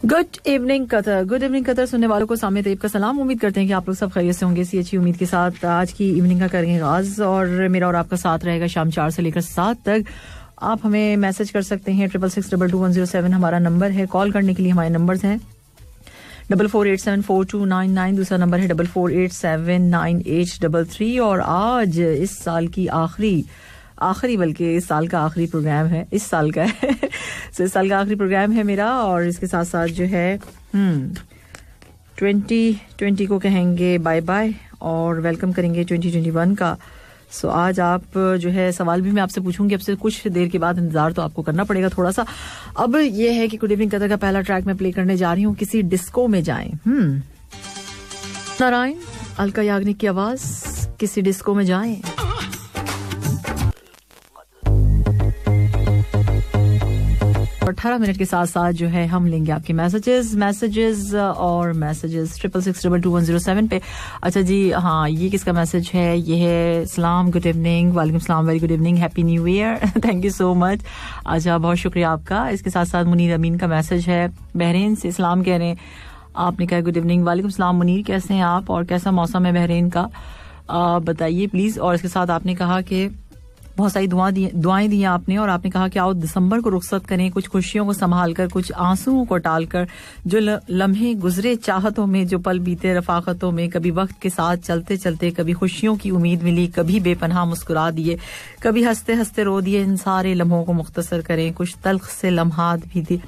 Good evening Qatar सुनने वालों को सामने तैयब का सलाम। उम्मीद करते हैं कि आप लोग सब खैरियत से होंगे। इसी अच्छी उम्मीद के साथ आज की इवनिंग का करेंगे आगाज और मेरा और आपका साथ रहेगा शाम 4 से लेकर 7 तक। आप हमें मैसेज कर सकते हैं 66622107 हमारा नंबर है। कॉल करने के लिए हमारे नंबर्स हैं 44874299, दूसरा नंबर है 44879833। और आज इस साल की आखिरी बल्कि इस साल का आखिरी प्रोग्राम है, इस साल का है तो इस साल का आखिरी प्रोग्राम है मेरा। और इसके साथ साथ जो है 2020 को कहेंगे बाय बाय और वेलकम करेंगे 2021 का। सो आज आप जो है सवाल भी मैं आपसे पूछूंगी, अब से कुछ देर के बाद इंतजार तो आपको करना पड़ेगा थोड़ा सा। अब ये है कि गुड इवनिंग कतर का पहला ट्रैक मैं प्ले करने जा रही हूँ, किसी डिस्को में जाएं। नारायण अलका याग्निक की आवाज, किसी डिस्को में जाएं। 18 मिनट के साथ साथ जो है हम लेंगे आपके मैसेजेस 66622107 पे। अच्छा जी, हाँ, ये किसका मैसेज है? ये है सलाम, गुड इवनिंग, वालेकुम सलाम, very good evening, happy new year, thank you so much. अच्छा, बहुत शुक्रिया आपका। इसके साथ साथ मुनीर अमीन का मैसेज है, बहरीन से सलाम कह रहे हैं। आपने कहा गुड इवनिंग, वालेकुम सलाम मुनीर, कैसे हैं आप और कैसा मौसम है बहरीन का, बताइए प्लीज। और इसके साथ आपने कहा कि बहुत सारी दुआएं दी आपने और आपने कहा कि आओ दिसंबर को रुखसत करें, कुछ खुशियों को संभाल कर, कुछ आंसुओं को टालकर, जो लम्हे गुजरे चाहतों में, जो पल बीते रफाकतों में, कभी वक्त के साथ चलते चलते कभी खुशियों की उम्मीद मिली, कभी बेपनाह मुस्कुरा दिए, कभी हंसते हंसते रो दिए। इन सारे लम्हों को मुख्तसर करें, कुछ तल्ख से लम्हात भी थे,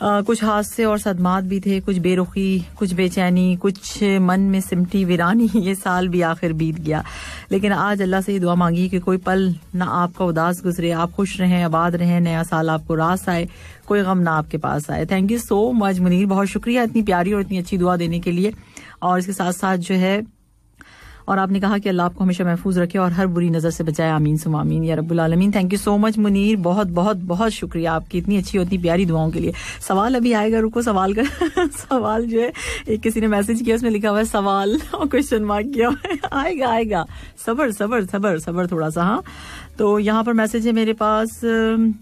कुछ हादसे और सदमात भी थे, कुछ बेरुखी, कुछ बेचैनी, कुछ मन में सिमटी वीरानी। ये साल भी आखिर बीत गया, लेकिन आज अल्लाह से ये दुआ मांगी कि कोई पल ना आपका उदास गुजरे, आप खुश रहें, आबाद रहें, नया साल आपको रास आए, कोई गम ना आपके पास आए। Thank you so much Munir, बहुत शुक्रिया इतनी प्यारी और इतनी अच्छी दुआ देने के लिए। और इसके साथ साथ जो है, और आपने कहा कि अल्लाह आपको हमेशा महफूज रखे और हर बुरी नजर से बचाए, आमीन सुम्मा आमीन या रब्बुल आलमीन। Thank you so much Munir, बहुत बहुत बहुत शुक्रिया आपकी इतनी अच्छी और इतनी प्यारी दुआओं के लिए। सवाल अभी आएगा, रुको सवाल का सवाल जो है, एक किसी ने मैसेज किया, उसमें लिखा हुआ है सवाल और क्वेश्चन मार्क किया हुआ है। आएगा सबर सबर सबर सबर थोड़ा सा। हाँ, तो यहाँ पर मैसेज है मेरे पास,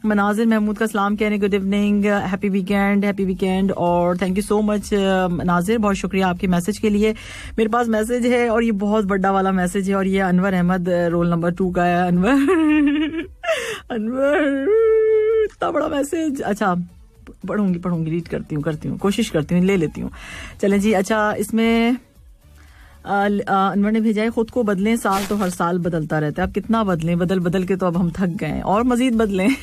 मनाजिर महमूद का सलाम कह रहे हैं, गुड इवनिंग, हैप्पी वीकेंड। और थैंक यू सो मच नाजिर, बहुत शुक्रिया आपके मैसेज के लिए। मेरे पास मैसेज है और ये बहुत बड़ा वाला मैसेज है और ये अनवर अहमद रोल नंबर 2 का है। अनवर इतना बड़ा मैसेज। अच्छा, पढ़ूंगी रीड करती हूँ, कोशिश करती हूँ, ले लेती हूँ। चलें जी। अच्छा, इसमें अनवर ने भेजा है, खुद को बदलें, साल तो हर साल बदलता रहता है, अब कितना बदलें, बदल के तो अब हम थक गए और मजीद बदलें।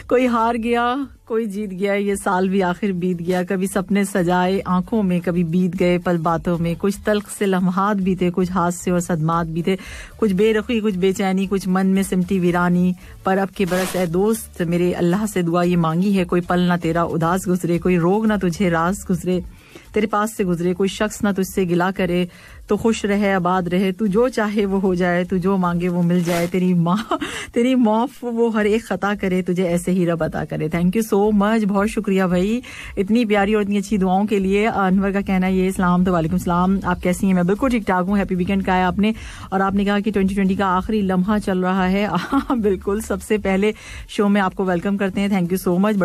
कोई हार गया, कोई जीत गया, ये साल भी आखिर बीत गया। कभी सपने सजाए आंखों में, कभी बीत गए पल बातों में, कुछ तल्ख से लम्हात भी थे, कुछ हादसे और सदमात भी थे, कुछ बेरुखी, कुछ बेचैनी, कुछ मन में सिमटी वीरानी। पर अब के बरस ए दोस्त मेरे, अल्लाह से दुआ ये मांगी है, कोई पल ना तेरा उदास गुजरे, कोई रोग ना तुझे रास गुजरे, तेरे पास से गुजरे, कोई शख्स ना तुझसे गिला करे, तो खुश रहे, आबाद रहे, तू जो चाहे वो हो जाए, तू जो मांगे वो मिल जाए, तेरी माफ वो हर एक खता करे, तुझे ऐसे ही रब अता करे। थैंक यू सो मच, बहुत शुक्रिया भाई इतनी प्यारी और इतनी अच्छी दुआओं के लिए। अनवर का कहना है ये, सलाम, तो वालेकुम सलाम, आप कैसी हैं? मैं बिल्कुल ठीक ठाक हूँ, हैप्पी वीकेंड का है आपने। और आपने कहा कि 2020 का आखिरी लम्हा चल रहा है। बिल्कुल, सबसे पहले शो में आपको वेलकम करते हैं, थैंक यू सो मच,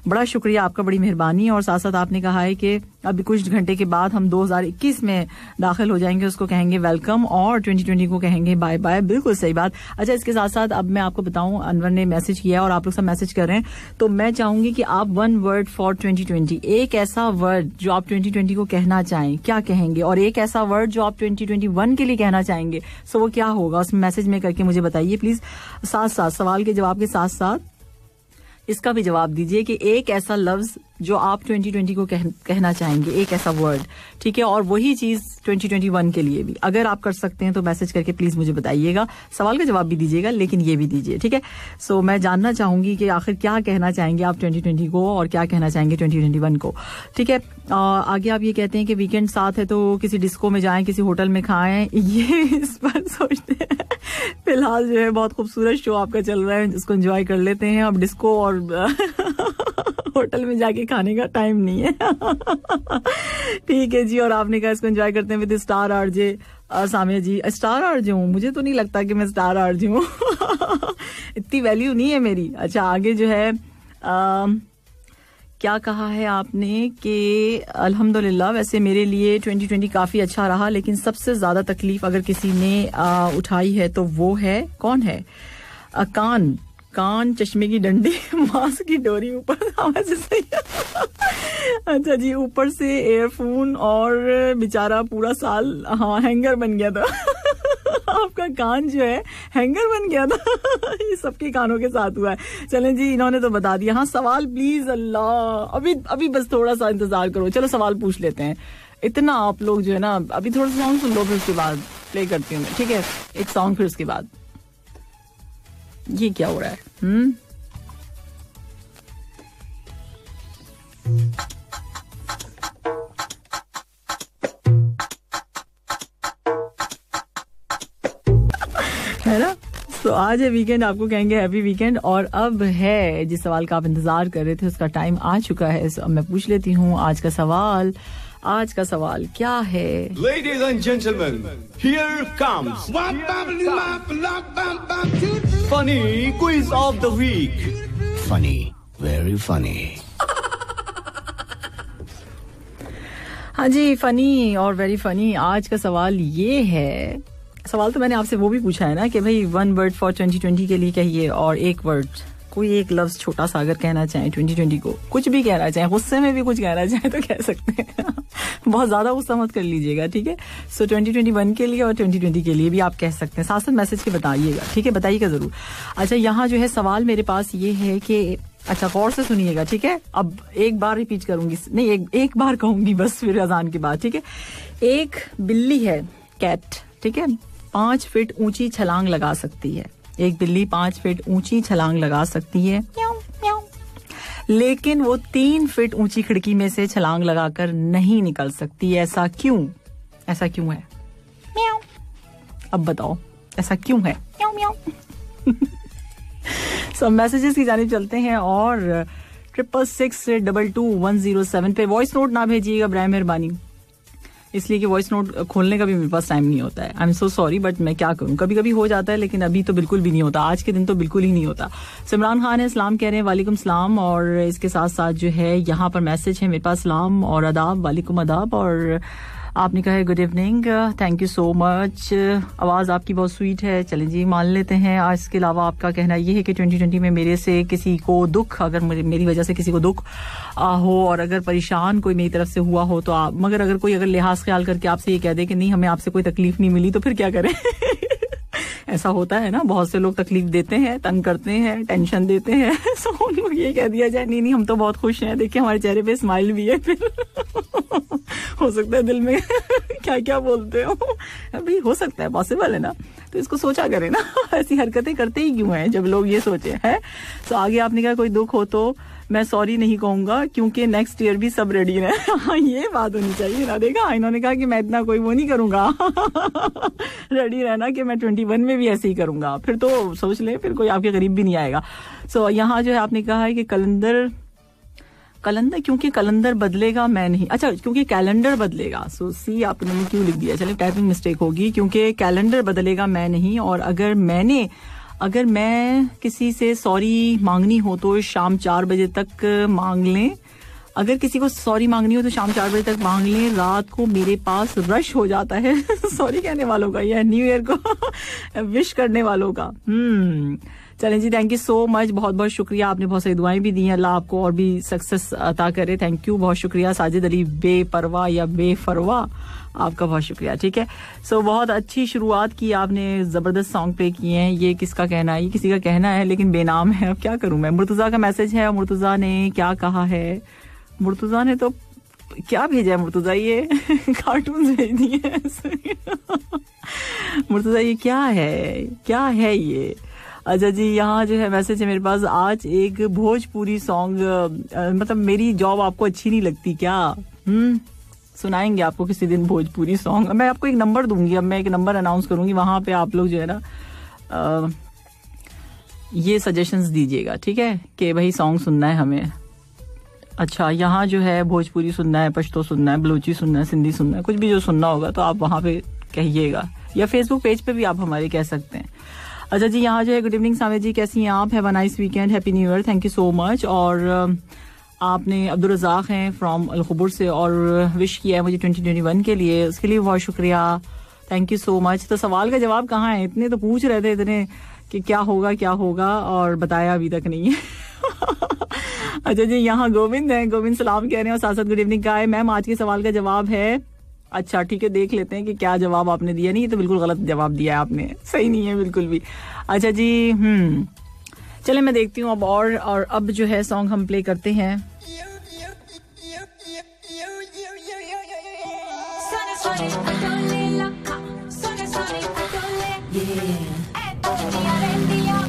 बड़ा शुक्रिया आपका, बड़ी मेहरबानी। और साथ साथ आपने कहा है कि अभी कुछ घंटे के बाद हम 2021 में दाखिल हो जाएंगे, उसको कहेंगे वेलकम और 2020 को कहेंगे बाय बाय। बिल्कुल सही बात। अच्छा, इसके साथ साथ अब मैं आपको बताऊं, अनवर ने मैसेज किया और आप लोग सब मैसेज कर रहे हैं, तो मैं चाहूंगी कि आप 1 वर्ड फॉर 2020, एक ऐसा वर्ड जो आप 2020 को कहना चाहें, क्या कहेंगे? और एक ऐसा वर्ड जो आप 2021 के लिए कहना चाहेंगे, सो वो क्या होगा, उसमें मैसेज में करके मुझे बताइए प्लीज। साथ साथ सवाल के जवाब के साथ साथ इसका भी जवाब दीजिए कि एक ऐसा लफ्ज जो आप 2020 को कहना चाहेंगे, एक ऐसा वर्ड, ठीक है? और वही चीज 2021 के लिए भी अगर आप कर सकते हैं तो मैसेज करके प्लीज मुझे बताइएगा। सवाल का जवाब भी दीजिएगा लेकिन ये भी दीजिए, ठीक है? सो मैं जानना चाहूंगी कि आखिर क्या कहना चाहेंगे आप 2020 को और क्या कहना चाहेंगे 2021 को, ठीक है? आगे आप ये कहते हैं कि वीकेंड साथ है तो किसी डिस्को में जाएं, किसी होटल में खाएं, ये इस पर सोचते हैं। फिलहाल जो है बहुत खूबसूरत शो आपका चल रहा है, इसको एंजॉय कर लेते हैं। अब डिस्को और होटल में जाके खाने का टाइम नहीं है। ठीक है जी। और आपने कहा इसको एंजॉय करते हैं with star RJ Samia ji. Star RJ हूँ? मुझे तो नहीं लगता कि मैं स्टार आरजे हूँ। इतनी वैल्यू नहीं है मेरी। अच्छा, आगे जो है क्या कहा है आपने कि अल्हम्दुलिल्लाह वैसे मेरे लिए 2020 काफी अच्छा रहा, लेकिन सबसे ज्यादा तकलीफ अगर किसी ने उठाई है तो वो है, कौन है? कान चश्मे की डंडी, मास्क की डोरी ऊपर से अच्छा जी, ऊपर से एयरफोन और बेचारा पूरा साल हैंगर बन गया था आपका कान जो है हैंगर बन गया था ये सबके कानों के साथ हुआ है। चलें जी, इन्होंने तो बता दिया। हाँ, सवाल प्लीज, अल्लाह अभी बस थोड़ा सा इंतजार करो। चलो सवाल पूछ लेते हैं। इतना आप लोग जो है ना, अभी थोड़ा सा सॉन्ग सुन लो, फिर उसके बाद प्ले करती हूँ मैं, ठीक है? एक सॉन्ग, फिर उसके बाद। ये क्या हो रहा है? है ना? तो आज है वीकेंड, आपको कहेंगे हैप्पी वीकेंड। और अब है जिस सवाल का आप इंतजार कर रहे थे, उसका टाइम आ चुका है। अब मैं पूछ लेती हूँ आज का सवाल। आज का सवाल क्या है? Ladies and gentlemen, here comes funny quiz of the week. Funny, very funny. हाँ जी, फनी और वेरी फनी। आज का सवाल ये है, सवाल तो मैंने आपसे वो भी पूछा है ना कि भाई 1 word फॉर 2020 के लिए कहिए, और एक वर्ड, कोई एक लफ्ज छोटा सा अगर कहना चाहें 2020 को, कुछ भी कहना चाहें, गुस्से में भी कुछ कहना चाहें तो कह सकते हैं बहुत ज्यादा गुस्सा मत कर लीजिएगा, ठीक है? सो 2021 के लिए और 2020 के लिए भी आप कह सकते हैं, साथ साथ मैसेज के बताइएगा, ठीक है? बताइएगा जरूर। अच्छा, यहाँ जो है सवाल मेरे पास ये है कि, अच्छा गौर से सुनिएगा, ठीक है? अब एक बार रिपीट करूंगी, नहीं एक बार कहूंगी बस, फिर अजान के बाद, ठीक है? एक बिल्ली है, कैट, ठीक है? 5 फीट ऊंची छलांग लगा सकती है। एक बिल्ली 5 फीट ऊंची छलांग लगा सकती है, लेकिन वो 3 फीट ऊंची खिड़की में से छलांग लगाकर नहीं निकल सकती। ऐसा क्यों? ऐसा क्यों है? अब बताओ ऐसा क्यों है? सब मैसेजेस की जानिब चलते हैं, और 666-22-107 पे वॉइस नोट ना भेजिएगा बराए मेहरबानी, इसलिए कि वॉइस नोट खोलने का भी मेरे पास टाइम नहीं होता है। आई एम सो सॉरी, बट मैं क्या करूं, कभी कभी हो जाता है, लेकिन अभी तो बिल्कुल भी नहीं होता। आज के दिन तो बिल्कुल ही नहीं होता। सिमरान खान है, सलाम कह रहे हैं, वालेकुम सलाम। और इसके साथ साथ जो है यहाँ पर मैसेज है मेरे पास, सलाम और आदाब, वालेकुम आदाब। और आपने कहा है good evening, thank you so much. आवाज़ आपकी बहुत स्वीट है, चलें जी मान लेते हैं। आज इसके अलावा आपका कहना ये है कि 2020 में मेरे से किसी को दुख, अगर मेरी वजह से किसी को दुख हो, और अगर परेशान कोई मेरी तरफ से हुआ हो तो आप, मगर अगर कोई लिहाज ख्याल करके आपसे ये कह दे कि नहीं हमें आपसे कोई तकलीफ नहीं मिली, तो फिर क्या करें? ऐसा होता है ना, बहुत से लोग तकलीफ देते हैं, तंग करते हैं, टेंशन देते हैं। सो उनको ये कह दिया जाए नहीं हम तो बहुत खुश हैं, देखिए हमारे चेहरे पे स्माइल भी है, फिर हो सकता है दिल में क्या क्या बोलते हो, अभी हो सकता है, पॉसिबल है ना, तो इसको सोचा करें ना। ऐसी हरकतें करते ही क्यों हैं जब लोग ये सोचे हैं। तो आगे आपने कहा कोई दुख हो तो मैं सॉरी नहीं कहूंगा क्योंकि नेक्स्ट ईयर भी सब रेडी है। हाँ, ये बात होनी चाहिए ना। देखा, इन्होंने कहा कि मैं इतना कोई वो नहीं करूंगा रेडी रहना कि मैं 21 में भी ऐसे ही करूंगा, फिर तो सोच ले, फिर कोई आपके करीब भी नहीं आएगा। सो यहाँ जो है आपने कहा है कि कैलेंडर क्योंकि कैलेंडर बदलेगा मैं नहीं, अच्छा क्योंकि कैलेंडर बदलेगा। सो सी आपने क्यों लिख दिया, चलिए टाइपिंग मिस्टेक होगी, क्योंकि कैलेंडर बदलेगा मैं नहीं। और अगर मैं किसी से सॉरी मांगनी हो तो शाम 4 बजे तक मांग लें। अगर किसी को सॉरी मांगनी हो तो शाम 4 बजे तक मांग लें। रात को मेरे पास रश हो जाता है सॉरी कहने वालों का या न्यू ईयर को विश करने वालों का। चलें जी, थैंक यू सो मच, बहुत बहुत शुक्रिया, आपने बहुत सारी दुआएं भी दी हैं, अल्लाह आपको और भी सक्सेस अता करे। थैंक यू, बहुत शुक्रिया। साजिद अली बेपरवाह या बेफरवा, आपका बहुत शुक्रिया, ठीक है। सो बहुत अच्छी शुरुआत की आपने, जबरदस्त सॉन्ग प्ले किए हैं। ये किसका कहना है? ये किसी का कहना है लेकिन बेनाम है, अब क्या करूं मैं। मुर्तजा का मैसेज है, मुर्तजा ने क्या कहा है? मुर्तजा ने तो क्या भेजा है? मुर्तजा ये कार्टून भेज दिए मुर्तजा ये क्या है ये? अच्छा जी, यहाँ जो है मैसेज है मेरे पास, आज एक भोजपुरी सॉन्ग, मतलब मेरी जॉब आपको अच्छी नहीं लगती क्या? सुनाएंगे आपको किसी दिन भोजपुरी सॉन्ग। मैं आपको एक नंबर दूंगी, अब मैं एक नंबर अनाउंस करूंगी, वहां पे आप लोग जो है ना ये सजेशंस दीजिएगा, ठीक है, कि भाई सॉन्ग सुनना है हमें। अच्छा, यहाँ जो है भोजपुरी सुनना है, पश्तो सुनना है, बलूची सुनना है, सिंधी सुनना है, कुछ भी जो सुनना होगा तो आप वहाँ पे कहिएगा, या फेसबुक पेज पे भी आप हमारे कह सकते हैं। अच्छा जी, यहाँ जो है गुड इवनिंग सामे जी, कैसी हैं आप? Have a nice weekend, happy new year, thank you so much. और आपने अब्दुल रज़ाक हैं फ्रॉम अलखुबुर से और विश किया है मुझे 2021 के लिए, उसके लिए बहुत शुक्रिया, थैंक यू सो मच। तो सवाल का जवाब कहाँ है? इतने तो पूछ रहे थे इतने कि क्या होगा और बताया अभी तक नहीं है। अच्छा जी, यहाँ गोविंद है, गोविंद सलाम कह रहे हैं और साथ साथ गुड इवनिंग का है। मैम आज के सवाल का जवाब है, अच्छा ठीक है देख लेते हैं कि क्या जवाब आपने दिया। नहीं, ये तो बिल्कुल गलत जवाब दिया है आपने, सही नहीं है बिल्कुल भी। अच्छा जी, चले मैं देखती हूँ अब और अब जो है सॉन्ग हम प्ले करते हैं।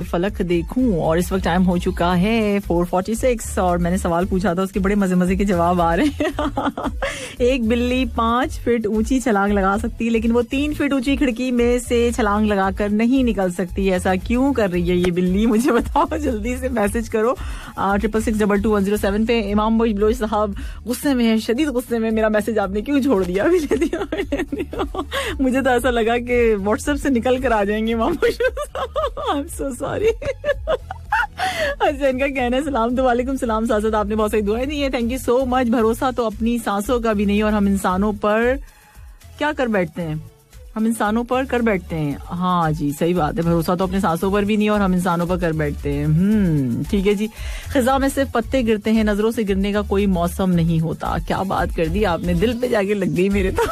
फलक देखूं और इस वक्त टाइम हो चुका है 4:46 और मैंने सवाल पूछा था, उसके बड़े मजे मजे के जवाब आ रहे हैं। एक बिल्ली 5 फीट ऊंची छलांग लगा सकती है, लेकिन वो 3 फीट ऊंची खिड़की में से छलांग लगाकर नहीं निकल सकती। ऐसा क्यों कर रही है ये बिल्ली? मुझे बताओ, जल्दी से मैसेज करो 66622107 पे। इमाम बलोच साहब गुस्से में है, शदीद गुस्से में। मेरा मैसेज आपने क्यों छोड़ दिया? मुझे तो ऐसा लगा कि व्हाट्सएप से निकल कर आ जाएंगे Imam Baloch. I am so sorry. अच्छा, इनका कहना है सलाम तो वालेकुम सलाम सासद, आपने बहुत सही दुआएं दी है, थैंक यू सो मच। भरोसा तो अपनी सांसों का भी नहीं और हम इंसानों पर क्या कर बैठते हैं, हम इंसानों पर कर बैठते हैं। हाँ जी सही बात है, भरोसा तो अपने सांसों पर भी नहीं और हम इंसानों पर कर बैठते हैं। ठीक है जी। खिजा में सिर्फ पत्ते गिरते हैं, नजरों से गिरने का कोई मौसम नहीं होता। क्या बात कर दी आपने, दिल पे जाके लग गई मेरे तो।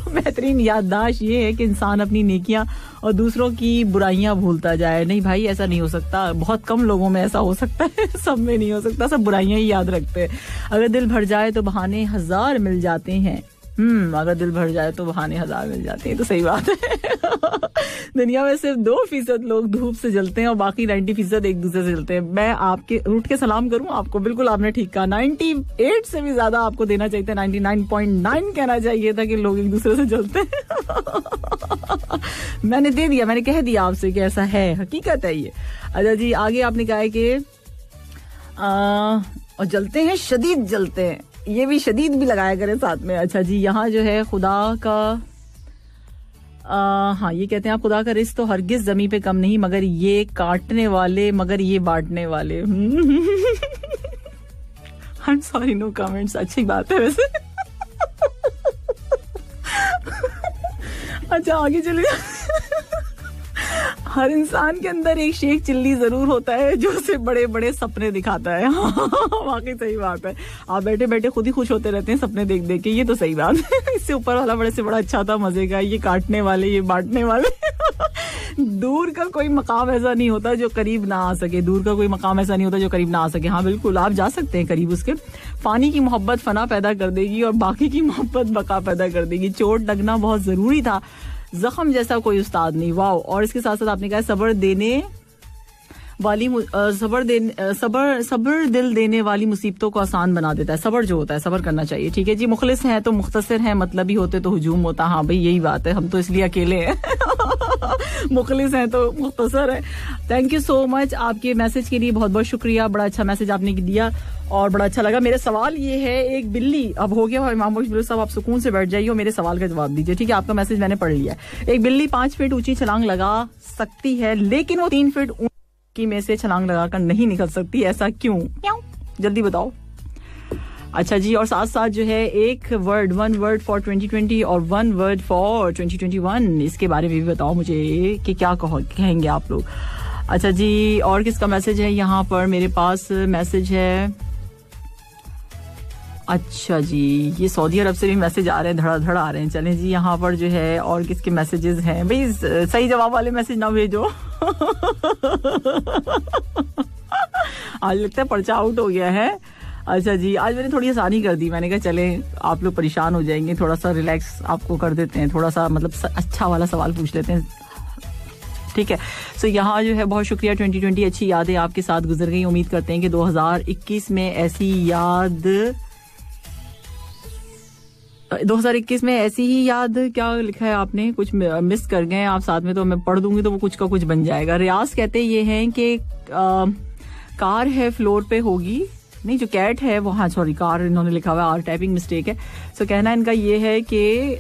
बेहतरीन याददाश्त ये है कि इंसान अपनी नेकियां और दूसरों की बुराइयां भूलता जाए। नहीं भाई, ऐसा नहीं हो सकता, बहुत कम लोगों में ऐसा हो सकता है, सब में नहीं हो सकता, सब बुराइयां ही याद रखते हैं। अगर दिल भर जाए तो बहाने 1000 मिल जाते हैं। अगर दिल भर जाए तो बहाने 1000 मिल जाते हैं, तो सही बात है। दुनिया में सिर्फ 2% लोग धूप से जलते हैं और बाकी 90% एक दूसरे से जलते हैं। मैं आपके रूट के सलाम करूं आपको, बिल्कुल आपने ठीक कहा। 98 से भी ज्यादा आपको देना चाहिए था, 99.9 कहना चाहिए था कि लोग एक दूसरे से जलते हैं। मैंने दे दिया, मैंने कह दिया आपसे कि ऐसा है, हकीकत है ये। अच्छा जी, आगे आपने कहा है कि और जलते हैं, शदीद जलते हैं, ये भी शदीद भी लगाया करें साथ में। अच्छा जी, यहाँ जो है खुदा का हाँ ये कहते हैं आप, खुदा का रिज़्क़ तो हरगिज ज़मीन पे कम नहीं, मगर ये काटने वाले, मगर ये बांटने वाले। I am sorry, no comments. अच्छी बात है वैसे। अच्छा आगे चलिए। हर इंसान के अंदर एक शेख चिल्ली जरूर होता है जो उसे बड़े बड़े सपने दिखाता है। वाकई सही बात है, आप बैठे बैठे खुद ही खुश होते रहते हैं सपने देख देख के, ये तो सही बात है। इससे ऊपर वाला बड़े से बड़ा अच्छा था, मजे का, ये काटने वाले, ये बांटने वाले। दूर का कोई मकाम ऐसा नहीं होता जो करीब ना आ सके, दूर का कोई मकाम ऐसा नहीं होता जो करीब ना आ सके। हाँ बिल्कुल, आप जा सकते हैं करीब उसके। फानी की मोहब्बत फना पैदा कर देगी और बाकी की मोहब्बत बका पैदा कर देगी। चोट लगना बहुत जरूरी था, जख्म जैसा कोई उस्ताद नहीं। वाओ। और इसके साथ साथ आपने कहा सब्र देने वाली सब्र दिल देने वाली मुसीबतों को आसान बना देता है। सब्र जो होता है, सब्र करना चाहिए। ठीक है जी। मुखलिस हैं तो मुख्तसर हैं, मतलबी होते तो हुजूम होता। हाँ भाई यही बात है, हम तो इसलिए अकेले हैं। मुखलिस हैं तो मुख्तसर है। थैंक यू सो मच आपके मैसेज के लिए, बहुत बहुत शुक्रिया, बड़ा अच्छा मैसेज आपने दिया और बड़ा अच्छा लगा। मेरा सवाल ये है, एक बिल्ली, अब हो गया इमाम बख्श साहब, आप सुकून से बैठ जाइए और मेरे सवाल का जवाब दीजिए। ठीक है, आपका मैसेज मैंने पढ़ लिया। एक बिल्ली 5 फीट ऊंची छलांग लगा सकती है, लेकिन वो 3 फीट ऊंची में से छलांग लगाकर नहीं निकल सकती। ऐसा क्यों? जल्दी बताओ। अच्छा जी, और साथ साथ जो है एक वर्ड, 1 वर्ड फॉर 2020 और 1 वर्ड फॉर 2021, इसके बारे में भी बताओ मुझे कि क्या कहेंगे आप लोग। अच्छा जी, और किसका मैसेज है यहाँ पर? मेरे पास मैसेज है, अच्छा जी, ये सऊदी अरब से भी मैसेज आ रहे हैं, धड़ाधड़ आ रहे हैं। चलें जी, यहाँ पर जो है और किसके मैसेजेस हैं? भाई सही जवाब वाले मैसेज ना भेजो। आज लगता है पर्चा आउट हो गया है। अच्छा जी, आज मैंने थोड़ी आसानी कर दी, मैंने कहा चले आप लोग परेशान हो जाएंगे, थोड़ा सा रिलैक्स आपको कर देते हैं, थोड़ा सा मतलब अच्छा वाला सवाल पूछ लेते हैं। ठीक है, सो यहाँ जो है बहुत शुक्रिया। 2020 अच्छी यादें आपके साथ गुजर गई। उम्मीद करते हैं कि 2021 में ऐसी ही याद, क्या लिखा है आपने, कुछ मिस कर गए आप साथ में, तो मैं पढ़ दूंगी तो वो कुछ का कुछ बन जाएगा। रियाज कहते ये हैं कि कार है फ्लोर पे होगी, नहीं जो कैट है वो, हाँ सॉरी कार इन्होंने लिखा हुआ है, टाइपिंग मिस्टेक है। सो कहना इनका ये है कि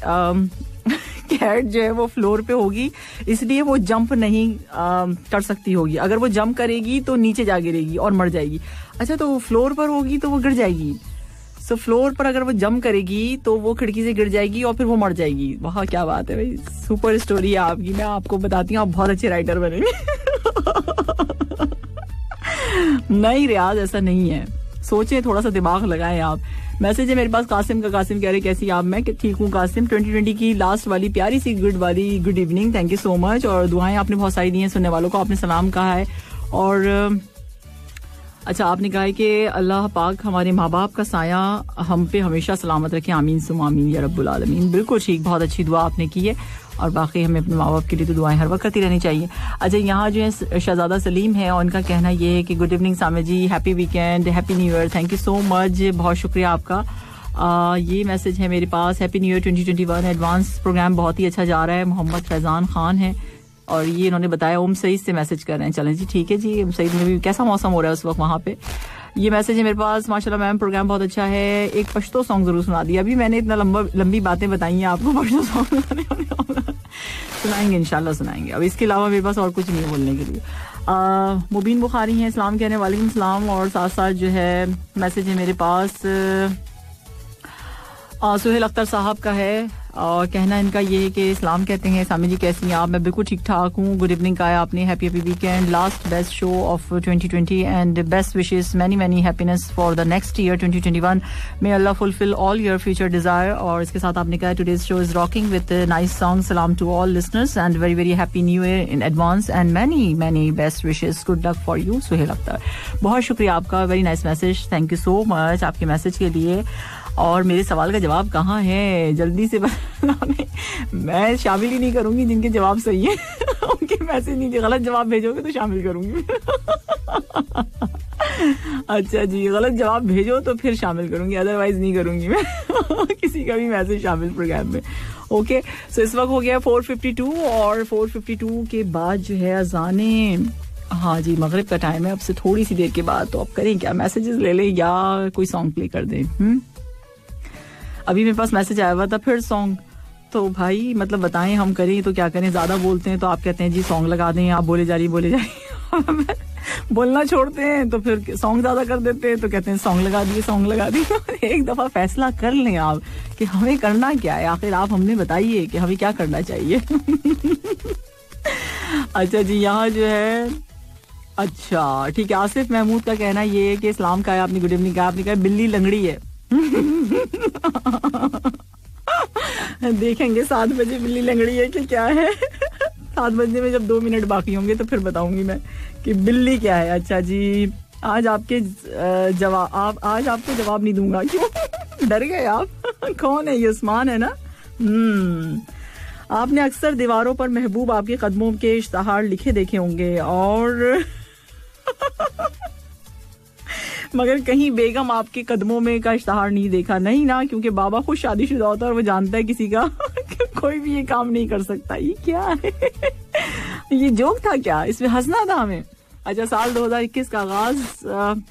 कैट जो है वो फ्लोर पे होगी, इसलिए वो जंप नहीं कर सकती होगी. अगर वो जंप करेगी तो नीचे जा गिरेगी और मर जाएगी. अच्छा, तो फ्लोर पर होगी तो वो गिर जाएगी. सो फ्लोर पर अगर वो जंप करेगी तो वो खिड़की से गिर जाएगी और फिर वो मर जाएगी. वाह, क्या बात है भाई, सुपर स्टोरी है आपकी. मैं आपको बताती हूँ, आप बहुत अच्छे राइटर बनेंगे. नहीं रियाज, ऐसा नहीं है. सोचें, थोड़ा सा दिमाग लगाएं आप. मैसेज है मेरे पास कासिम का. कासिम कह रहे कैसी आप? मैं ठीक हूँ कासिम. 2020 की लास्ट वाली प्यारी सी good evening. Thank you so much. और दुआएं आपने बहुत सारी दी हैं सुनने वालों को. आपने सलाम कहा है. और अच्छा, आपने कहा है कि अल्लाह पाक हमारे माँ बाप का साया हम पे हमेशा सलामत रखे. आमीन सुम आमीन या रब्बुल आलमीन. बिल्कुल ठीक, बहुत अच्छी दुआ आपने की है. और बाकी हमें अपने माँ बाप के लिए तो दुआएं हर वक्त करती रहनी चाहिए. अच्छा, यहाँ जो है शहजादा सलीम है, उनका कहना ये है कि good evening Samia ji, happy weekend, happy new year. Thank you so much, बहुत शुक्रिया आपका. ये मैसेज है मेरे पास. हैप्पी न्यू ईयर 2021. एडवांस प्रोग्राम बहुत ही अच्छा जा रहा है. मोहम्मद फैजान खान है और ये इन्होंने बताया ओम सईद से मैसेज कर रहे हैं. चलें जी, ठीक है जी. ओम सईद में भी कैसा मौसम हो रहा है उस वक्त वहाँ पे. ये मैसेज है मेरे पास. माशाल्लाह मैम, प्रोग्राम बहुत अच्छा है. एक पश्तो सॉन्ग जरूर सुना दिया. अभी मैंने इतना लंबी बातें बताई हैं आपको. पश्तो सॉन्ग सुनाएंगे, इंशाल्लाह सुनाएंगे. अब इसके अलावा मेरे पास और कुछ नहीं है बोलने के लिए. मुबीन बुखारी हैं, इस्लाम कहने वालेकुम सलाम. और साथ साथ जो है मैसेज है मेरे पास सुहेल अख्तर साहब का है. और कहना इनका ये है कि इस्लाम कहते हैं सामी जी कैसी हैं आप? मैं बिल्कुल ठीक ठाक हूँ. गुड इवनिंग का है आपने. Happy weekend, last best show of 2020 and best wishes, many happiness for the next year 2021. May Allah fulfil all your future desire. और इसके साथ आपने कहा today's show is rocking with nice song. सलाम to all listeners and very happy new year in advance and many best wishes. Good luck for you Suhail Akhtar. बहुत शुक्रिया आपका. Very nice message. Thank you so much आपके message के लिए. और मेरे सवाल का जवाब कहाँ है? जल्दी से मैं शामिल ही नहीं करूंगी जिनके जवाब सही है. उनके मैसेज नहीं, गलत जवाब भेजोगे तो शामिल करूंगी. अच्छा जी, गलत जवाब भेजो तो फिर शामिल करूंगी, अदरवाइज नहीं करूंगी मैं किसी का भी मैसेज शामिल प्रोग्राम में. ओके, सो इस वक्त हो गया 4:52 और 4:52 के बाद जो है अजाने, हाँ जी, मगरिब का टाइम है. अब से थोड़ी सी देर के बाद. तो अब करें क्या, मैसेजेस ले लें या कोई सॉन्ग प्ले कर दें? अभी मेरे पास मैसेज आया हुआ था फिर सॉन्ग. तो भाई मतलब बताएं हम करें तो क्या करें? ज्यादा बोलते हैं तो आप कहते हैं जी सॉन्ग लगा दें, आप बोले जा रही बोलना छोड़ते हैं तो फिर सॉन्ग ज्यादा कर देते हैं तो कहते हैं सॉन्ग लगा दिए. एक दफा फैसला कर लें आप कि हमें करना क्या है. आखिर आप हमने बताइए कि हमें क्या करना चाहिए. अच्छा जी, यहाँ जो है, अच्छा ठीक है, आसिफ महमूद का कहना ये है कि इस्लाम का है. आपने गुड इवनिंग कहा. आपने कहा बिल्ली लंगड़ी है. देखेंगे 7 बजे बिल्ली लंगड़ी है कि क्या है. 7 बजने में जब 2 मिनट बाकी होंगे तो फिर बताऊंगी मैं कि बिल्ली क्या है. अच्छा जी, आज आपके जवाब नहीं दूंगा. क्यों डर गए आप? कौन है ये? उस्मान है ना. आपने अक्सर दीवारों पर महबूब आपके कदमों के इश्तहार लिखे देखे होंगे और मगर कहीं बेगम आपके कदमों में का इश्तहार नहीं देखा. नहीं ना, क्योंकि बाबा खुद शादीशुदा होता है और वो जानता है किसी का कोई भी ये काम नहीं कर सकता. ये क्या है? ये जोक था क्या? इसमें हंसना था हमें. अच्छा, साल 2021 का आगाज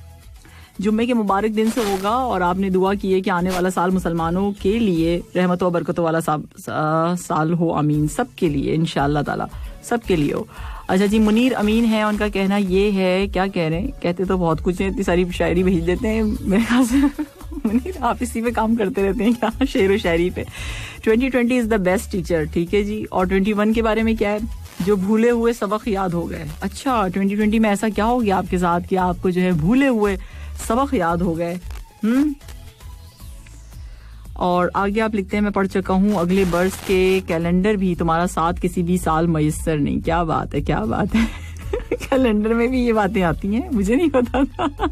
जुम्मे के मुबारक दिन से होगा और आपने दुआ की है कि आने वाला साल मुसलमानों के लिए रहमत व बरकतों वाला साल हो. आमीन. सबके लिए इंशाअल्लाह ताला, सबके लिए हो. अच्छा जी, मुनीर अमीन है, उनका कहना ये है, क्या कह रहे हैं, कहते तो बहुत कुछ है, इतनी सारी शायरी भेज देते हैं मेरे ख्याल से. मुनीर आप इसी पे काम करते रहते हैं क्या, शेर व शायरी पे. 2020 इज द बेस्ट टीचर. ठीक है जी. और 21 के बारे में क्या है? जो भूले हुए सबक याद हो गए. अच्छा, 2020 में ऐसा क्या हो गया आपके साथ कि आपको जो है भूले हुए सबक याद हो गए? और आगे आप लिखते हैं, मैं पढ़ चुका हूँ अगले बरस के कैलेंडर भी तुम्हारा साथ किसी भी साल मयस्सर नहीं. क्या बात है, क्या बात है. कैलेंडर में भी ये बातें आती हैं, मुझे नहीं पता था.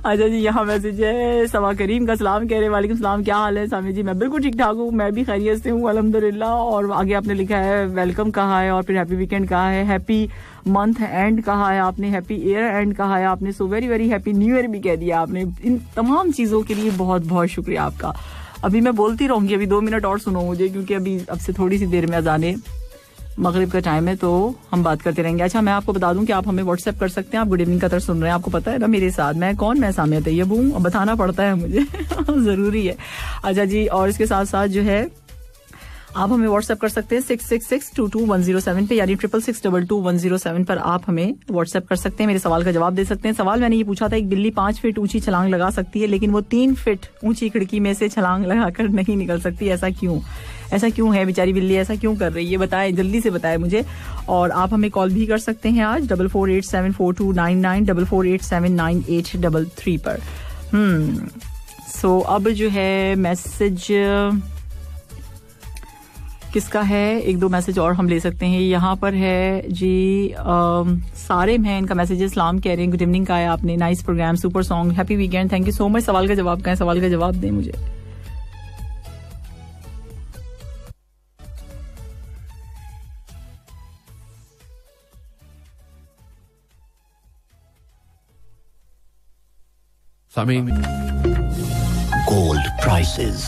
अच्छा जी, यहाँ मैसेज है सवा करीम का. सलाम कह रहे, वालेकुम सलाम, क्या हाल है सामी जी? मैं बिल्कुल ठीक ठाक हूँ, मैं भी खैरियत से हूँ अल्हम्दुलिल्लाह. और आगे आपने लिखा है वेलकम कहा है और फिर हैप्पी वीकेंड कहा है, हैप्पी मंथ एंड कहा है आपने, हैप्पी ईयर एंड कहा है आपने. So very happy new year भी कह दिया आपने. इन तमाम चीजों के लिए बहुत बहुत शुक्रिया आपका. अभी मैं बोलती रहूंगी, अभी 2 मिनट और सुनो मुझे, क्योंकि अभी अब से थोड़ी सी देर में अजाने मगरिब का टाइम है तो हम बात करते रहेंगे. अच्छा, मैं आपको बता दूं कि आप हमें व्हाट्सएप कर सकते हैं. आप गुड इवनिंग का सुन रहे हैं, आपको पता है ना मेरे साथ मैं कौन, मैं सामिया तैयब हूँ, बताना पड़ता है मुझे. जरूरी है. अच्छा जी, और इसके साथ साथ जो है आप हमें व्हाट्सएप कर सकते हैं 666222107 पे, यानी 666222107 पर आप हमें व्हाट्सएप कर सकते हैं, मेरे सवाल का जवाब दे सकते हैं। सवाल मैंने ये पूछा था, एक बिल्ली 5 फीट ऊंची छलांग लगा सकती है लेकिन वो 3 फीट ऊंची खिड़की में से छलांग लगाकर नहीं निकल सकती, ऐसा क्यों? ऐसा क्यों है बेचारी बिल्ली, ऐसा क्यों कर रही है? बताएं, जल्दी से बताएं मुझे। और आप हमें कॉल भी कर सकते हैं आज 44874299 44879833 पर। सो अब जो है मैसेज किसका है, एक दो मैसेज और हम ले सकते हैं। यहाँ पर है जी सारिम है, इनका मैसेज इस्लाम कह रहे हैं, गुड इवनिंग का है आपने, nice program, super song, happy weekend, thank you so much. सवाल का जवाब कहें, सवाल का जवाब दें मुझे। Gold prices.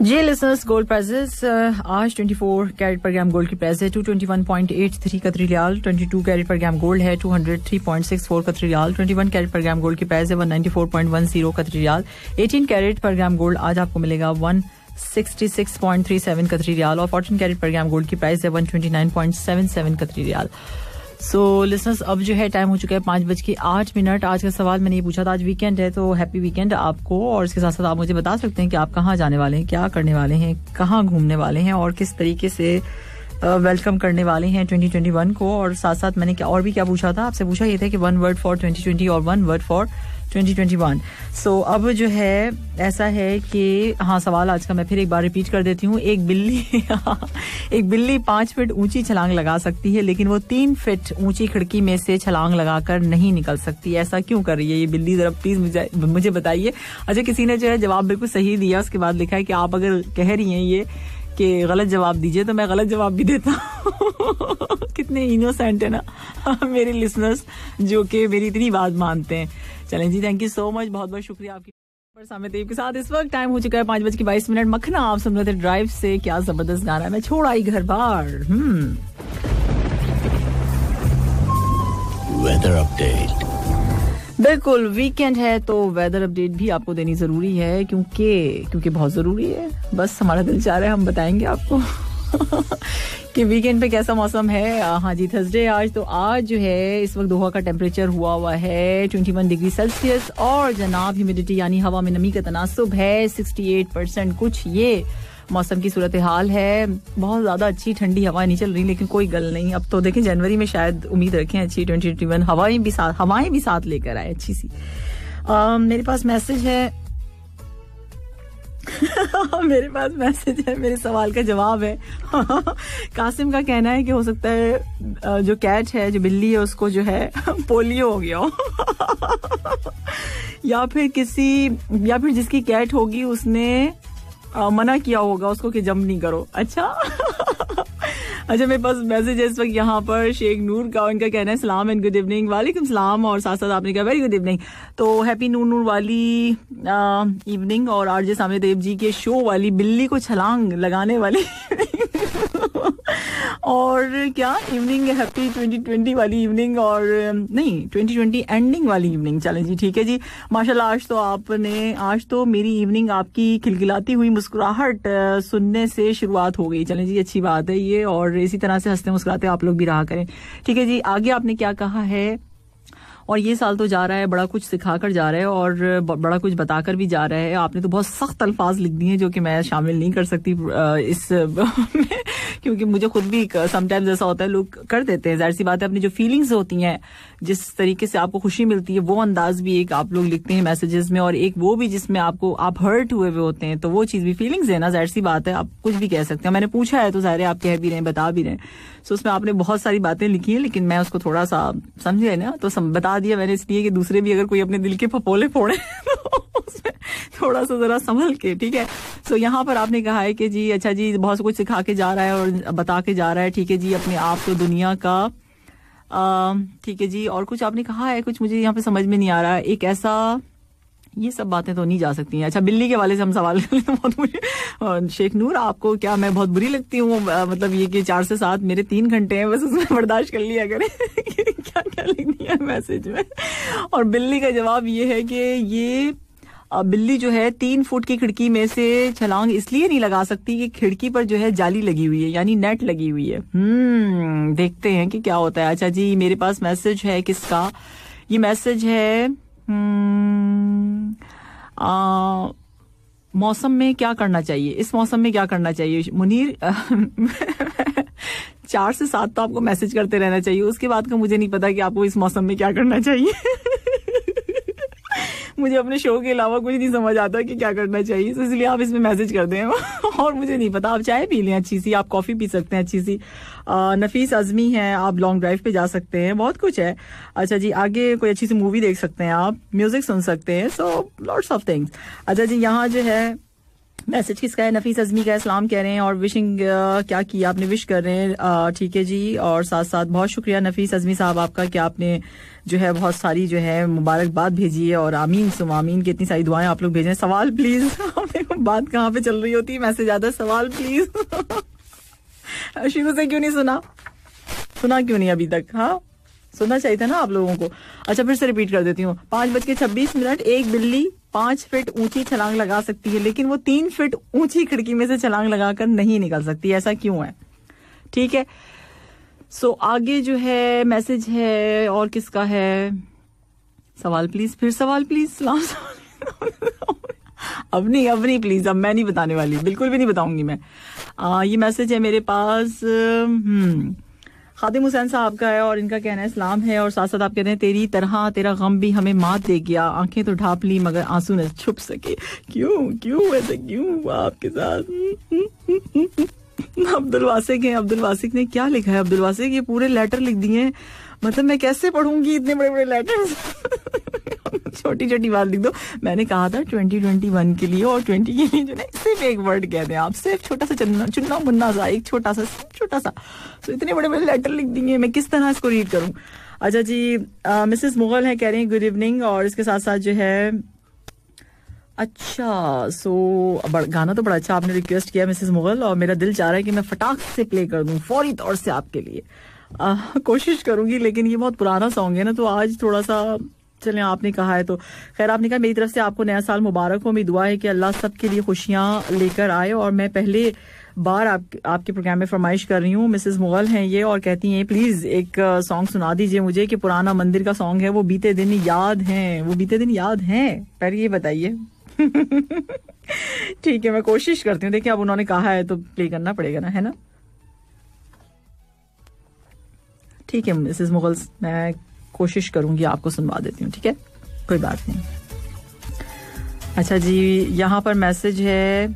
जी लिसनर्स, गोल्ड प्राइसेस आज 24 कैरेट पर ग्राम गोल्ड की प्राइस है 221.83 कतरी रियाल, 22 कैरेट पर ग्राम गोल्ड है 203.64 कतरी रियाल, 21 कैरेट पर ग्राम गोल्ड की प्राइस है 194.10 कतरी रियाल, 18 कैरेट पर ग्राम गोल्ड आज आपको मिलेगा 166.37 कतरी रियाल और 14 कैरेट पर ग्राम गोल्ड की प्राइस है 129.77 कतरी रियाल। सो लिसनर्स, अब जो है टाइम हो चुका है 5:08। आज का सवाल मैंने ये पूछा था, आज वीकेंड है तो हैप्पी वीकेंड आपको, और इसके साथ साथ आप मुझे बता सकते हैं कि आप कहाँ जाने वाले हैं, क्या करने वाले हैं, कहाँ घूमने वाले हैं और किस तरीके से वेलकम करने वाले हैं 2021 को। और साथ साथ मैंने क्या और भी क्या पूछा था, आपसे पूछा ये था कि 1 वर्ड फॉर 2020 और 1 वर्ड फॉर 2021। सो अब जो है ऐसा है कि हाँ, सवाल आज का मैं फिर एक बार रिपीट कर देती हूँ। एक बिल्ली 5 फीट ऊंची छलांग लगा सकती है लेकिन वो 3 फीट ऊंची खिड़की में से छलांग लगाकर नहीं निकल सकती, ऐसा क्यों कर रही है ये बिल्ली, जरा प्लीज मुझे बताइए। अच्छा, किसी ने जो है जवाब बिल्कुल सही दिया, उसके बाद लिखा है कि आप अगर कह रही हैं ये कि गलत जवाब दीजिए तो मैं गलत जवाब भी देता हूँ। कितने इनोसेंट है ना मेरे लिसनर्स, जो कि मेरी इतनी बात मानते हैं। चलें जी, थैंक यू सो मच, बहुत बहुत शुक्रिया आपकी। सामित के साथ इस वक्त टाइम हो चुका है 5:22। मखना आप सुन रहे थे ड्राइव से, क्या जबरदस्त गाना है, मैं छोड़ आई घर बार। Weather update. बिल्कुल, वीकेंड है तो वेदर अपडेट भी आपको देनी जरूरी है, क्योंकि बहुत जरूरी है। बस हमारा दिल चाह रहा है हम बताएंगे आपको कि वीकेंड पे कैसा मौसम है। हाँ जी, थर्सडे आज, तो आज जो है इस वक्त दोहा का टेम्परेचर हुआ है 21 डिग्री सेल्सियस और जनाब ह्यूमिडिटी यानी हवा में नमी का तनासुब है 68%। कुछ ये मौसम की सूरत हाल है। बहुत ज्यादा अच्छी ठंडी हवाएं नहीं चल रही, लेकिन कोई गल नहीं, अब तो देखें जनवरी में शायद उम्मीद रखें अच्छी 2021 हवाएं भी साथ लेकर आए अच्छी सी। मेरे पास मैसेज है मेरे पास मैसेज है, मेरे सवाल का जवाब है। कासिम का कहना है कि हो सकता है जो कैट है, जो बिल्ली है, उसको जो है पोलियो हो गया हो या फिर जिसकी कैट होगी उसने मना किया होगा उसको कि जंप नहीं करो। अच्छा, मेरे पास मैसेज है इस वक्त यहाँ पर शेख नूर का, उनका कहना है सलाम एंड गुड इवनिंग। वालेकुम सलाम, और साथ साथ आपने कहा वेरी गुड इवनिंग। तो हैप्पी नूर वाली इवनिंग, और आरजे सामने देव जी के शो वाली बिल्ली को छलांग लगाने वाली और क्या इवनिंग, हैप्पी 2020 वाली इवनिंग, और नहीं 2020 एंडिंग वाली इवनिंग। चलें जी, ठीक है जी, माशाल्लाह। आज तो मेरी इवनिंग आपकी खिलखिलाती हुई मुस्कुराहट सुनने से शुरुआत हो गई। चलें जी, अच्छी बात है ये, और इसी तरह से हंसते मुस्कुराते आप लोग भी रहा करें। ठीक है जी, आगे आपने क्या कहा है। और ये साल तो जा रहा है, बड़ा कुछ सिखाकर जा रहा है और बड़ा कुछ बताकर भी जा रहा है। आपने तो बहुत सख्त अल्फाज लिख दिए जो कि मैं शामिल नहीं कर सकती इस क्योंकि मुझे खुद भी समटाइम्स ऐसा होता है, लोग कर देते हैं, जाहिर सी बात है। अपनी जो फीलिंग्स होती हैं, जिस तरीके से आपको खुशी मिलती है, वो अंदाज भी एक आप लोग लिखते हैं मैसेजेस में, और एक वो भी जिसमें आप हर्ट हुए होते हैं, तो वो चीज भी फीलिंग्स है ना, जाहिर सी बात है, आप कुछ भी कह सकते हैं। मैंने पूछा है तो जाहिर है आप कह भी रहे हैं, बता भी रहे हैं। सो उसमें आपने बहुत सारी बातें लिखी हैं, लेकिन मैं उसको थोड़ा सा समझे ना, तो बता दिया मैंने, इसलिए कि दूसरे भी अगर कोई अपने दिल के फपोले फोड़े तो उसमें थोड़ा सा जरा संभल के। ठीक है, सो यहाँ पर आपने कहा है कि जी अच्छा जी, बहुत कुछ सिखा के जा रहा है और बता के जा रहा है। ठीक है जी, अपने आप को दुनिया का ठीक है जी, और कुछ आपने कहा है, कुछ मुझे यहाँ पे समझ में नहीं आ रहा है। एक ऐसा, ये सब बातें तो नहीं जा सकती हैं। अच्छा, बिल्ली के वाले से हम सवाल करें तो बहुत मुझे, शेख नूर आपको क्या मैं बहुत बुरी लगती हूँ? मतलब ये कि 4 से 7 मेरे 3 घंटे हैं, बस उसमें बर्दाश्त कर लिया करें। क्या क्या लिख दिया मैसेज में। और बिल्ली का जवाब ये है कि ये बिल्ली जो है 3 फुट की खिड़की में से छलांग इसलिए नहीं लगा सकती कि खिड़की पर जो है जाली लगी हुई है, यानी नेट लगी हुई है। देखते हैं कि क्या होता है। अच्छा जी, मेरे पास मैसेज है किसका, ये मैसेज है मौसम में क्या करना चाहिए, इस मौसम में क्या करना चाहिए मुनीर। 4 से 7 तो आपको मैसेज करते रहना चाहिए, उसके बाद का मुझे नहीं पता कि आपको इस मौसम में क्या करना चाहिए। मुझे अपने शो के अलावा कुछ नहीं समझ आता कि क्या करना चाहिए, तो इसलिए आप इसमें मैसेज कर दें। और मुझे नहीं पता, आप चाय पी लें अच्छी सी, आप कॉफी पी सकते हैं अच्छी सी। नफीस आजमी है, आप लॉन्ग ड्राइव पे जा सकते हैं, बहुत कुछ है। अच्छा जी, आगे कोई अच्छी सी मूवी देख सकते हैं, आप म्यूजिक सुन सकते हैं, सो लॉट्स ऑफ थिंग्स। अच्छा जी, यहाँ जो है मैसेज किसका है, नफीस अजमी का, सलाम कह रहे हैं और विशिंग क्या किया आपने, विश कर रहे हैं, ठीक है जी। और साथ साथ बहुत शुक्रिया नफीस अजमी साहब आपका कि आपने जो है बहुत सारी जो है मुबारकबाद भेजी है, और आमीन सुम आमीन की इतनी सारी दुआएं आप लोग भेजें। सवाल प्लीज। बात कहाँ पे चल रही होती है, मैसेज आता है सवाल प्लीज। शुरू से क्यों नहीं सुना क्यों नहीं अभी तक? हाँ, सुनना चाहिए था ना आप लोगों को। अच्छा, फिर से रिपीट कर देती हूँ। 5:26 एक बिल्ली 5 फीट ऊंची छलांग लगा सकती है, लेकिन वो 3 फीट ऊंची खिड़की में से छलांग लगाकर नहीं निकल सकती, ऐसा क्यों है? ठीक है, सो आगे जो है मैसेज है, और किसका है? सवाल प्लीज, फिर सवाल प्लीज। अब नहीं प्लीज, अब मैं नहीं बताने वाली, बिल्कुल भी नहीं बताऊंगी मैं। ये मैसेज है मेरे पास खादिम हुसैन साहब का है, और इनका कहना है सलाम है, और साथ साथ आप कहते हैं तेरी तरह तेरा गम भी हमें मात दे गया, आंखें तो ढांप ली मगर आंसू न छुप सके, क्यों ऐसा क्यों आपके साथ? अब्दुल वासिक है, अब्दुल वासिक ने क्या लिखा है? अब्दुल वासिक ये पूरे लेटर लिख दिए हैं, मतलब मैं कैसे पढ़ूंगी इतने बड़े बड़े लेटर्स? छोटी छोटी बात लिख दो। मैंने कहा था 2021 के लिए और 20 के लिए जो है सिर्फ एक वर्ड कहते हैं आप, सिर्फ छोटा सा चुन्ना मुन्ना सा, एक छोटा सा। तो इतने बड़े बड़े लेटर लिख दिए, मैं किस तरह इसको रीड करूं? अच्छा जी, मिसेस मुगल है, कह रहे हैं गुड इवनिंग, और इसके साथ साथ जो है अच्छा, सो गाना तो बड़ा अच्छा आपने रिक्वेस्ट किया मिसेस मुगल, और मेरा दिल चाह रहा है कि मैं फटाक से प्ले कर दूं फौरी तौर से आपके लिए। कोशिश करूंगी, लेकिन ये बहुत पुराना सॉन्ग है ना, तो आज थोड़ा सा चलें, आपने कहा है तो खैर। आपने कहा मेरी तरफ से आपको नया साल मुबारक हो, मेरी दुआ है कि अल्लाह सबके लिए खुशियां लेकर आए, और मैं पहले बार आपके प्रोग्राम में फरमाइश कर रही हूँ। मिसेस मुगल हैं ये, और कहती हैं प्लीज एक सॉन्ग सुना दीजिए मुझे कि पुराना मंदिर का सॉन्ग है, वो बीते दिन याद हैं, पर ये बताइए। ठीक है, मैं कोशिश करती हूँ। देखिए अब उन्होंने कहा है तो प्ले करना पड़ेगा ना, है ना? ठीक है मिसेस मुगल, मैं कोशिश करूंगी आपको सुनवा देती हूँ, ठीक है, कोई बात नहीं। अच्छा जी, यहाँ पर मैसेज है,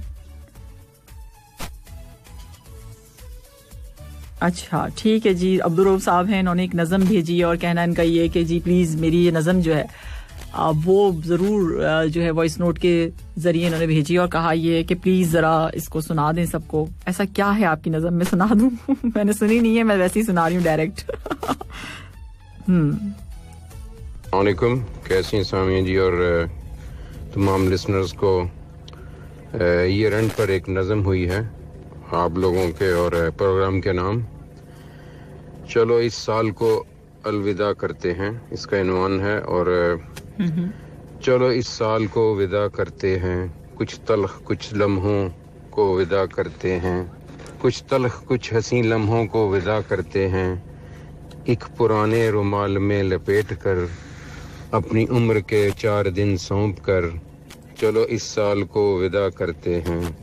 अच्छा ठीक है जी, अब्दुल रऊफ साहब हैं, इन्होंने एक नज़म भेजी है, और कहना इनका ये कि जी प्लीज़ मेरी ये नज़म जो है वो ज़रूर जो है वॉइस नोट के ज़रिए इन्होंने भेजी, और कहा ये कि प्लीज़ ज़रा इसको सुना दें सबको। ऐसा क्या है आपकी नज़म, मैं सुना दूँ? मैंने सुनी नहीं है, मैं वैसे ही सुना रही हूँ डायरेक्ट। वालेकुम, कैसी हैं सामिया जी और तमाम लिसनर्स को। ये रन पर एक नज़म हुई है आप लोगों के और प्रोग्राम के नाम, चलो इस साल को अलविदा करते हैं, इसका इन्वान है। और चलो इस साल को विदा करते हैं, कुछ तल्ख कुछ लम्हों को विदा करते हैं, कुछ तल्ख कुछ हंसी लम्हों को विदा करते हैं, एक पुराने रुमाल में लपेट कर अपनी उम्र के 4 दिन सौंप कर, चलो इस साल को विदा करते हैं।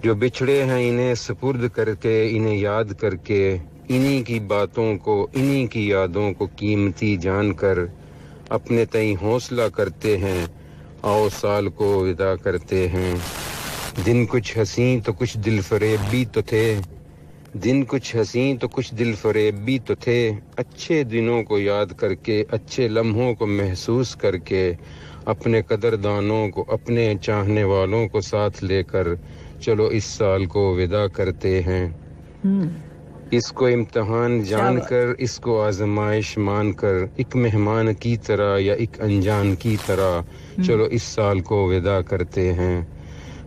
जो बिछड़े हैं इन्हें सुपुर्द करके, इन्हें याद करके, इन्हीं की बातों को, इन्हीं की यादों को कीमती जानकर अपने तई हौसला करते हैं, आओ साल को विदा करते हैं। दिन कुछ हंसी तो कुछ दिल फरेब भी तो थे, दिन कुछ हंसी तो कुछ दिल फरेब भी तो थे, अच्छे दिनों को याद करके, अच्छे लम्हों को महसूस करके, अपने कदरदानों को, अपने चाहने वालों को साथ लेकर, चलो इस साल को विदा करते हैं। इसको इम्तिहान जानकर, इसको आजमाइश मानकर, एक मेहमान की तरह या एक अनजान की तरह, चलो इस साल को विदा करते हैं।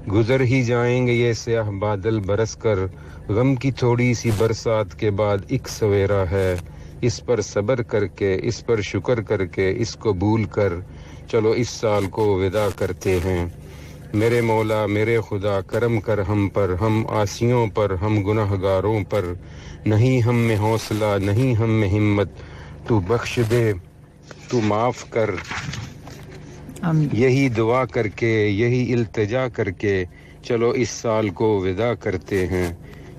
गुजर ही जाएंगे ये स्याह बादल बरस कर, गम की थोड़ी सी बरसात के बाद एक सवेरा है, इस पर सब्र करके, इस पर शुक्र करके, इसको भूल कर, चलो इस साल को विदा करते हैं। मेरे मौला मेरे खुदा करम कर हम पर, हम आसियों पर, हम गुनहगारों पर, नहीं हम में हौसला नहीं हम में हिम्मत, तू बख्श दे तू माफ कर। यही दुआ करके यही इल्तिजा करके चलो इस साल को विदा करते हैं,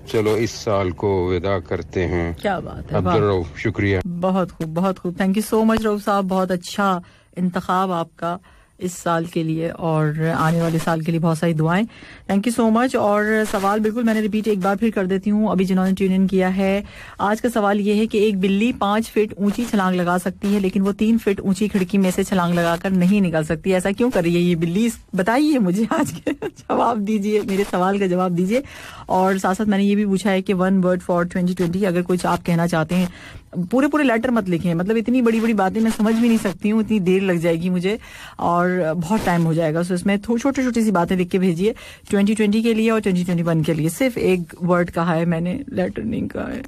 चलो इस साल को विदा करते हैं। क्या बात है, अब्दुल रऊफ, शुक्रिया। बहुत खूब, बहुत खूब, thank you so much Rauf साहब, बहुत अच्छा इंतखाब आपका इस साल के लिए और आने वाले साल के लिए बहुत सारी दुआएं, थैंक यू सो मच। और सवाल बिल्कुल मैंने रिपीट एक बार फिर कर देती हूँ अभी जिन्होंने ट्यून इन किया है। आज का सवाल ये है कि एक बिल्ली 5 फीट ऊंची छलांग लगा सकती है लेकिन वो 3 फीट ऊंची खिड़की में से छलांग लगाकर नहीं निकल सकती, ऐसा क्यों कर रही है ये बिल्ली? बताइए मुझे, आज के जवाब दीजिए, मेरे सवाल का जवाब दीजिए। और साथ साथ मैंने ये भी पूछा है कि 1 वर्ड फॉर 2020, अगर कुछ आप कहना चाहते हैं, पूरे पूरे लेटर मत लिखें, मतलब इतनी बड़ी बड़ी बातें मैं समझ भी नहीं सकती हूँ, इतनी देर लग जाएगी मुझे और बहुत टाइम हो जाएगा। सो इसमें छोटी छोटी सी बातें लिख के भेजिए 2020 के लिए और 2021 के लिए। सिर्फ एक वर्ड कहा है मैंने, लेटर नहीं कहा है।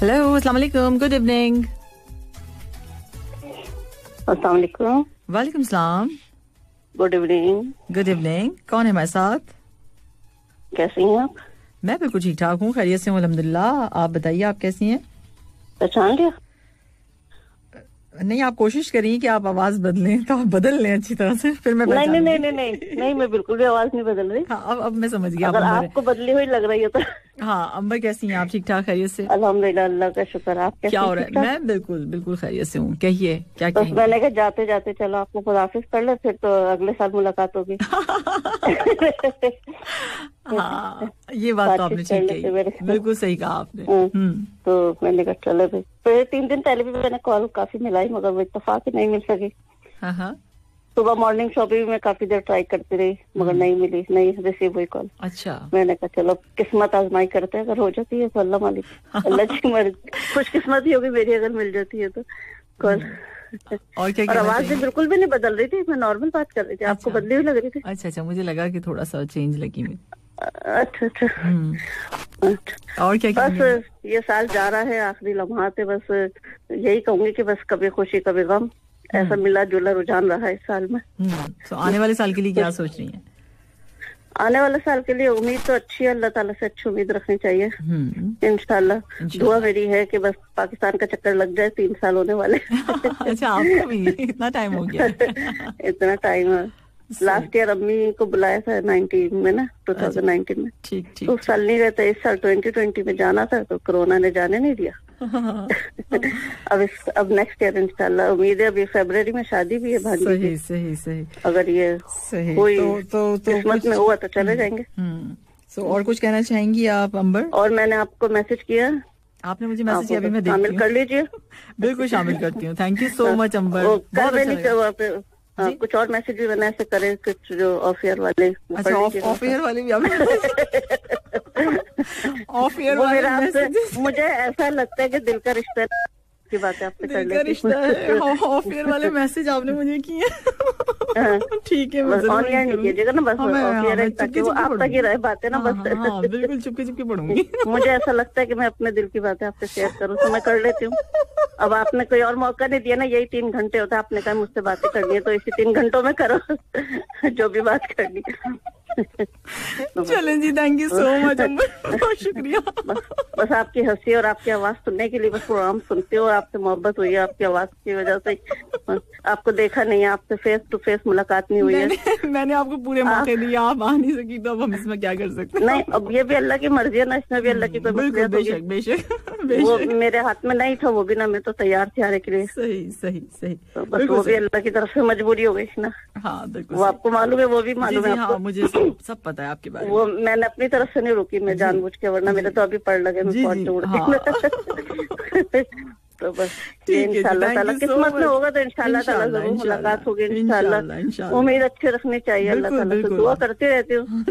हेलो, अस्सलाम वालेकुम, गुड इवनिंग। अस्सलाम वालेकुम। वालेकुम सलाम, गुड इवनिंग। Good evening. कौन है हमारे साथ? कैसी हैं आप? मैं बिल्कुल ठीक ठाक हूँ, खैरियत से हूँ अल्हम्दुलिल्लाह। आप बताइए, आप कैसी हैं? पहचान लिया? नहीं, आप कोशिश करिए कि आप आवाज बदलें, तो आप बदल लें अच्छी तरह से, फिर मैं नहीं नहीं नहीं नहीं नहीं नहीं, मैं बिल्कुल भी आवाज नहीं बदल रही। हाँ, अब मैं समझ गया। अगर आपको बदली हुई लग रही है तो। हाँ, अंबर कैसी हैं आप? ठीक ठाक, खैरियत से? अल्हम्दुलिल्लाह, अल्लाह का शुक्र। आप कैसे? क्या हो रहा है? मैं बिल्कुल बिल्कुल खैरियत से हूँ। कहिए, क्या बस कहेंगे? मैंने कहा जाते जाते चलो आपको खुदाफिज कर ले, फिर तो अगले साल मुलाकात होगी। हाँ, ये बात तो आपने ठीक कही, बिल्कुल सही कहा आपने। तो मैंने कहा चलो भाई, फिर 3 दिन पहले भी मैंने कॉल काफी मिलाई मगर वो इत्तेफाक ही नहीं मिल सकी। हाँ, सुबह मॉर्निंग शो पे भी मैं काफी देर ट्राई करती रही मगर नहीं मिली, नहीं रिसीव हुई कॉल। अच्छा, मैंने कहा चलो किस्मत आजमाई करते हैं, अगर हो जाती है तो अल्लाह मालिक, अल्लाह की मर्जी, खुशकिस्मत ही होगी मेरी अगर मिल जाती है तो कॉल। और क्या? और आवाज भी बिल्कुल भी नहीं बदल रही थी, मैं नॉर्मल बात कर रही थी। आपको बदली हुई लग रही थी? अच्छा, मुझे लगा कि थोड़ा सा चेंज लगी मुझे। अच्छा। और क्या? बस ये साल जा रहा है, आखिरी लम्हात है, बस यही कहूंगी कि बस कभी खुशी कभी गम, ऐसा मिला जुला रुझान रहा है इस साल में। तो आने वाले साल के लिए क्या सोच रही हैं? आने वाले साल के लिए उम्मीद तो अच्छी है, अल्लाह ताला से अच्छी उम्मीद रखनी चाहिए इंशाल्लाह। दुआ मेरी है कि बस पाकिस्तान का चक्कर लग जाए, 3 साल होने वाले। अच्छा, आपको भी इतना टाइम हो गया? इतना टाइम है। लास्ट ईयर अम्मी को बुलाया था 19 में ना, 2019 में। ठीक। उस साल नहीं गए थे, इस साल 2020 में जाना था तो कोरोना ने जाने नहीं दिया। अब नेक्स्ट ईयर इंशाल्लाह उम्मीद है। अभी फरवरी में शादी भी है भांजी की। सही। अगर ये कोई तो किस्मत में हुआ तो चले जाएंगे। और कुछ कहना चाहेंगी आप अंबर? और मैंने आपको मैसेज किया, आपने मुझे मैसेज किया, अभी मैं शामिल कर लीजिए। बिल्कुल शामिल करती हूँ। थैंक यू सो मच अंबर। कुछ और मैसेज भी बना से करें, कुछ जो ऑफ ईयर वाले। अच्छा, ऑफ ईयर वाले भी ऑफ ईयर वाले मुझे ऐसा लगता है कि दिल का रिश्ता की बातें आपसे कर लेते। ऑफ ईयर वाले मैसेज आपने मुझे किए। ठीक है, ऑन ईयर नहीं कीजिएगा ना, बस ऑफ ईयर ताकि वो आप तक ही रहे बातें ना, बस। बिल्कुल चुपके पढ़ूंगी। मुझे ऐसा लगता है कि मैं अपने दिल की बातें आपसे शेयर करूँ तो मैं कर लेती हूँ। अब आपने कोई और मौका नहीं दिया ना, यही 3 घंटे होता है, आपने कहा मुझसे बातें करनी है तो इसी 3 घंटों में करो जो भी बात करनी है। चलें जी, थैंक यू सो मच अंबर, बहुत शुक्रिया। बस आपकी हंसी और आपकी आवाज सुनने के लिए बस प्रोग्राम सुनते हो, आपसे मोहब्बत हुई है आपकी आवाज की वजह से। आपको देखा नहीं है, आपसे फेस टू फेस मुलाकात नहीं हुई है। मैंने आपको पूरे मौके दिए, आप आ नहीं सकी, तो अब हम इसमें क्या कर सकते हैं? नहीं, अब ये भी अल्लाह की मर्जी है ना, इसमें भी अल्लाह की कोई बेशक वो मेरे हाथ में नहीं था, वो भी ना, मैं तो तैयार थी आने के लिए। सही। तो बस वो भी अल्लाह की तरफ से मजबूरी हो गई ना। हाँ, बिल्कुल। वो आपको मालूम है, वो भी मालूम है आपको। मुझे सब पता है आपके बारे में। वो मैंने अपनी तरफ से नहीं रुकी, मैं जानबूझ के, वरना मेरे तो अभी पढ़ लगे, मैं पहुंच उड़ तो बस इंशाल्लाह ताला किस्मत में होगा तो इंशाल्लाह ताला जरूर मुलाकात होगी। इंशाल्लाह उम्मीद अच्छी रखनी चाहिए, अल्लाह ताला से दुआ करती रहती हूँ।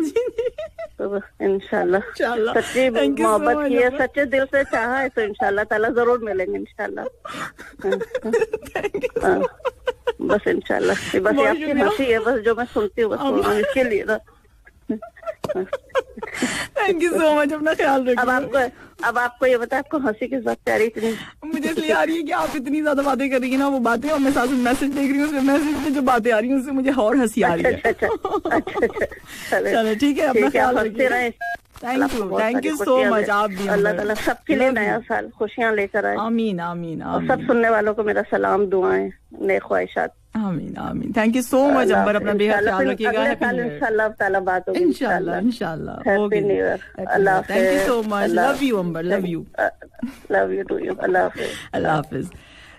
तो बस इंशाल्लाह सच्ची मोहब्बत की है, सच्चे दिल से चाहा है तो इंशाल्लाह ताला जरूर मिलेंगे इंशाल्लाह। बस इंशाल्लाह, बस आपकी हंसी है बस जो मैं सुनती हूँ, बस इसके लिए ना। थैंक यू सो मच, अपना ख्याल रखिए। अब आपको ये बता, आपको हंसी किस बात पे आ रही इतनी? मुझे इसलिए आ रही है कि आप इतनी ज्यादा बातें कर रही है ना, वो बातें, और मैं साथ में मैसेज देख रही हूँ, उसमें मैसेज पे जो बातें आ रही हैं उससे मुझे और हंसी आ रही है। अच्छा चलो ठीक है, अपना ख्याल रखिए। Thank you so much. आप भी, अल्लाह ताला सबके लिए नया साल खुशियाँ लेकर आए। आमीन आमीन। और सब सुनने वालों को मेरा सलाम, दुआएं, नेक ख्वाहिशात। आमीन आमीन। थैंक यू सो मच अंबर, अपना बेहद ख्याल रखिएगा। इंशाल्लाह ताला बात होगी, इंशाल्लाह। Happy new year. अल्लाह हाफिज़। Thank you so much. Love you Ambar, love you too you. अल्लाह हाफिज़। अल्लाह हाफिज़।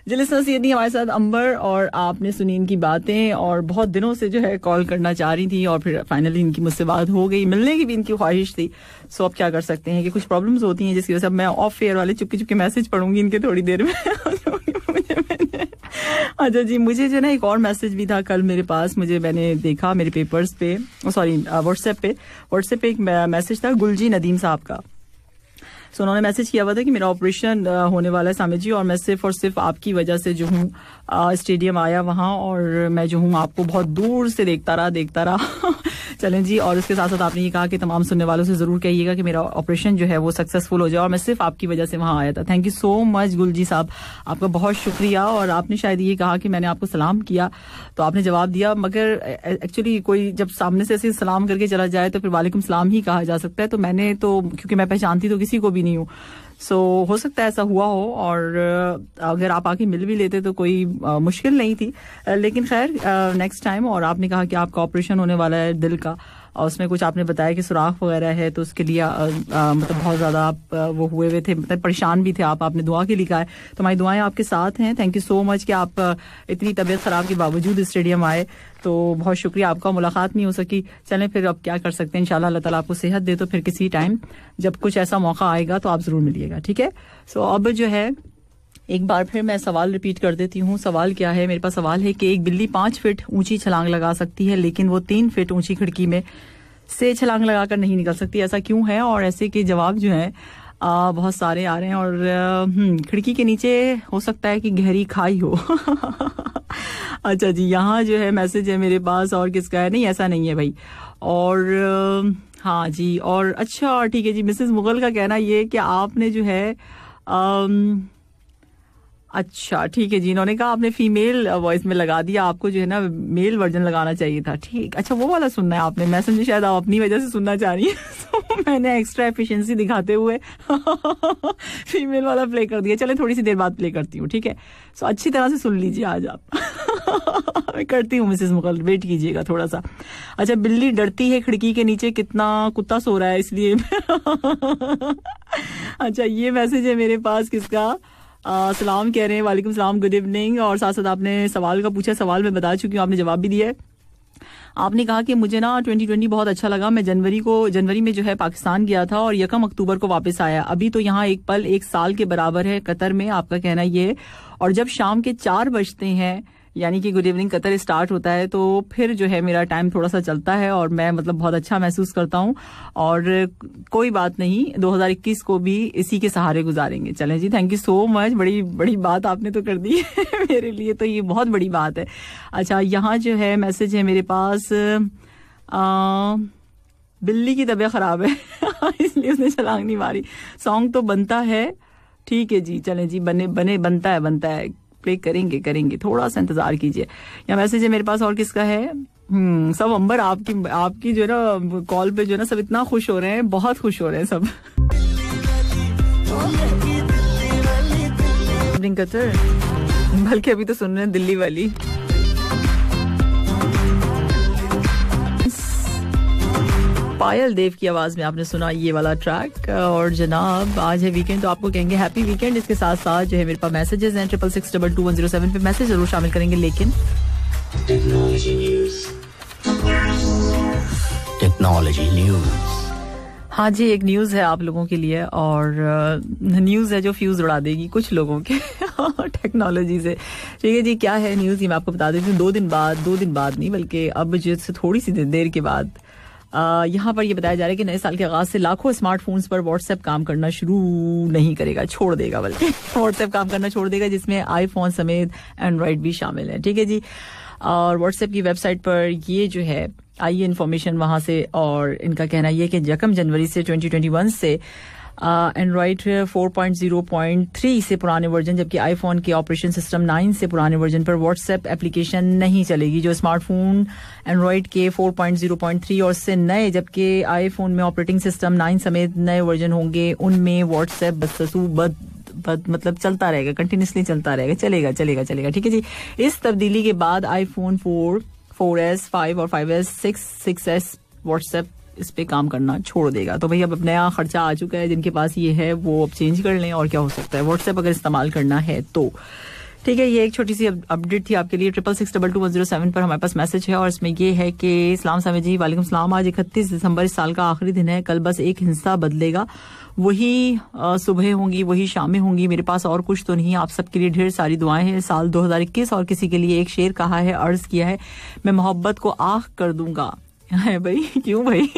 जी लिसनर्स, ये थी हमारे साथ अंबर, और आपने सुनी इनकी बातें, और बहुत दिनों से जो है कॉल करना चाह रही थी, और फिर फाइनली इनकी मुझसे बात हो गई, मिलने की भी इनकी ख्वाहिश थी। सो अब क्या कर सकते हैं कि कुछ प्रॉब्लम्स होती हैं जिसकी वजह से मैं ऑफ एयर वाले चुपके चुपके मैसेज पढ़ूंगी इनके थोड़ी देर में। अच्छा जी, मुझे जो ना एक और मैसेज भी था कल मेरे पास, मैंने देखा मेरे पेपर्स पे, सॉरी व्हाट्सएप पे एक मैसेज था गुलजी नदीम साहब का। सो उन्होंने मैसेज किया हुआ था कि मेरा ऑपरेशन होने वाला है सामिर जी, और मैं सिर्फ और सिर्फ आपकी वजह से जो हूँ स्टेडियम आया वहाँ, और मैं जो हूँ आपको बहुत दूर से देखता रहा। चलें जी, और उसके साथ साथ आपने ये कहा कि तमाम सुनने वालों से जरूर कहिएगा कि मेरा ऑपरेशन जो है वो सक्सेसफुल हो जाए, और मैं सिर्फ आपकी वजह से वहाँ आया था। थैंक यू सो मच गुलजी साहब, आपका बहुत शुक्रिया। और आपने शायद ये कहा कि मैंने आपको सलाम किया, तो आपने जवाब दिया, मगर एक्चुअली कोई जब सामने से ऐसे सलाम करके चला जाए तो फिर वालेकुम सलाम ही कहा जा सकता है। तो मैंने तो, क्योंकि मैं पहचानती तो किसी को भी नहीं हूँ, सो हो सकता है ऐसा हुआ हो, और अगर आप आके मिल भी लेते तो कोई मुश्किल नहीं थी, लेकिन खैर नेक्स्ट टाइम। और आपने कहा कि आपका ऑपरेशन होने वाला है दिल का, और उसमें कुछ आपने बताया कि सुराख वगैरह है, तो उसके लिए मतलब बहुत ज्यादा आप वो हुए थे, मतलब परेशान भी थे आप, आपने दुआ के लिखा है, तो हमारी दुआएं आपके साथ हैं। थैंक यू सो मच कि आप इतनी तबीयत खराब के बावजूद स्टेडियम आए, तो बहुत शुक्रिया आपका। मुलाकात नहीं हो सकी, चलें फिर अब क्या कर सकते हैं, इंशाल्लाह अल्लाह ताला आपको सेहत दे, तो फिर किसी टाइम जब कुछ ऐसा मौका आएगा तो आप जरूर मिलिएगा, ठीक है। सो अब जो है एक बार फिर मैं सवाल रिपीट कर देती हूँ। सवाल क्या है मेरे पास? सवाल है कि एक बिल्ली 5 फीट ऊंची छलांग लगा सकती है, लेकिन वो 3 फीट ऊंची खिड़की में से छलांग लगाकर नहीं निकल सकती, ऐसा क्यों है? और ऐसे के जवाब जो है बहुत सारे आ रहे हैं, और खिड़की के नीचे हो सकता है कि गहरी खाई हो। अच्छा जी, यहाँ जो है मैसेज है मेरे पास, और किसका है? नहीं, ऐसा नहीं है भाई। और हाँ जी, और अच्छा ठीक है जी, मिसेस मुगल का कहना ये कि आपने जो है अच्छा ठीक है जी, इन्होंने कहा आपने फीमेल वॉइस में लगा दिया, आपको जो है ना मेल वर्जन लगाना चाहिए था। ठीक, अच्छा वो वाला सुनना है आपने। मैं समझी शायद आप अपनी वजह से सुनना चाह रही हैं। तो मैंने एक्स्ट्रा एफिशिएंसी दिखाते हुए फीमेल वाला प्ले कर दिया। चले थोड़ी सी देर बाद प्ले करती हूँ, ठीक है। सो अच्छी तरह से सुन लीजिए आज आप। मैं करती हूँ मिसेस मुगल, वेट कीजिएगा थोड़ा सा। अच्छा, बिल्ली डरती है खिड़की के नीचे, कितना कुत्ता सो रहा है इसलिए। अच्छा, ये मैसेज है मेरे पास, किसका? सलाम कह रहे हैं, वालेकुम सलाम, गुड इवनिंग। और साथ साथ आपने सवाल का पूछा, सवाल मैं बता चुकी हूँ, आपने जवाब भी दिया है। आपने कहा कि मुझे ना 2020 बहुत अच्छा लगा, मैं जनवरी में जो है पाकिस्तान गया था और 1 अक्टूबर को वापस आया। अभी तो यहाँ एक पल 1 साल के बराबर है कतर में, आपका कहना ये। और जब शाम के 4 बजते हैं, यानी कि गुड इवनिंग कतर स्टार्ट होता है, तो फिर जो है मेरा टाइम थोड़ा सा चलता है और मैं मतलब बहुत अच्छा महसूस करता हूँ। और कोई बात नहीं, 2021 को भी इसी के सहारे गुजारेंगे। चलें जी, थैंक यू सो मच, बड़ी बड़ी बात आपने तो कर दी है। मेरे लिए तो ये बहुत बड़ी बात है। अच्छा, यहाँ जो है मैसेज है मेरे पास, बिल्ली की तबीयत खराब है इसलिए उसने छलांग नहीं मारी। सॉन्ग तो बनता है, ठीक है जी, चलें जी, बनता है, प्ले करेंगे, थोड़ा सा इंतजार कीजिए। या मैसेज है मेरे पास, और किसका है? सब अंबर, आपकी जो है ना कॉल पे जो है ना सब इतना खुश हो रहे हैं, बहुत खुश हो रहे हैं सब। बल्कि अभी तो सुन रहे हैं दिल्ली वाली। पायल देव की आवाज में आपने सुना ये वाला ट्रैक। और जनाब, आज है वीकेंड, तो आपको कहेंगे हैप्पी वीकेंड। इसके साथ साथ जो है मेरे पास मैसेजेस हैं 66622107 पे मैसेज जरूर शामिल करेंगे। लेकिन टेक्नोलॉजी न्यूज, हाँ जी, एक न्यूज है आप लोगों के लिए, और न्यूज है जो फ्यूज उड़ा देगी कुछ लोगों के टेक्नोलॉजी से। ठीक है जी, क्या है न्यूज ये मैं आपको बता देती हूँ। 2 दिन बाद नहीं, बल्कि अब जिससे थोड़ी सी देर के बाद यहाँ पर ये बताया जा रहा है कि नए साल के आगाज से लाखों स्मार्टफोन्स पर व्हाट्सएप काम करना शुरू नहीं करेगा, छोड़ देगा, बल्कि व्हाट्सएप काम करना छोड़ देगा, जिसमें आईफोन समेत एंड्रॉइड भी शामिल है। ठीक है जी, और व्हाट्सएप की वेबसाइट पर ये जो है आई है इन्फॉर्मेशन वहां से, और इनका कहना यह कि 1 जनवरी से 2021 से एंड्रॉइड 4.0.3 से पुराने वर्जन, जबकि आईफोन के ऑपरेशन सिस्टम 9 से पुराने वर्जन पर व्हाट्सएप एप्लीकेशन नहीं चलेगी. जो स्मार्टफोन एंड्रॉइड के 4.0.3 और से नए, जबकि आईफोन में ऑपरेटिंग सिस्टम 9 समेत नए वर्जन होंगे, उनमें व्हाट्सएप मतलब चलता रहेगा, कंटिन्यूसली चलता रहेगा, चलेगा. ठीक है जी. इस तब्दीली के बाद आईफोन 4, 4S, 5 और 5S, 6S व्हाट्सएप इस पे काम करना छोड़ देगा. तो भाई अब नया खर्चा आ चुका है, जिनके पास ये है वो अब चेंज कर लें, और क्या हो सकता है व्हाट्सएप अगर इस्तेमाल करना है तो. ठीक है, ये एक छोटी सी अपडेट थी आपके लिए. 66622107 पर हमारे पास मैसेज है, और इसमें ये है कि इस्लाम सामे जी, वालेकुम सलाम. आज 31 दिसंबर इस साल का आखिरी दिन है. कल बस एक हिस्सा बदलेगा, वही सुबह होंगी, वही शामें होंगी. मेरे पास और कुछ तो नहीं. आप सबके लिए ढेर सारी दुआएं हैं. साल 2021. और किसी के लिए एक शेर कहा है, अर्ज किया है, मैं मोहब्बत को आह कर दूंगा. है भाई, क्यों भाई?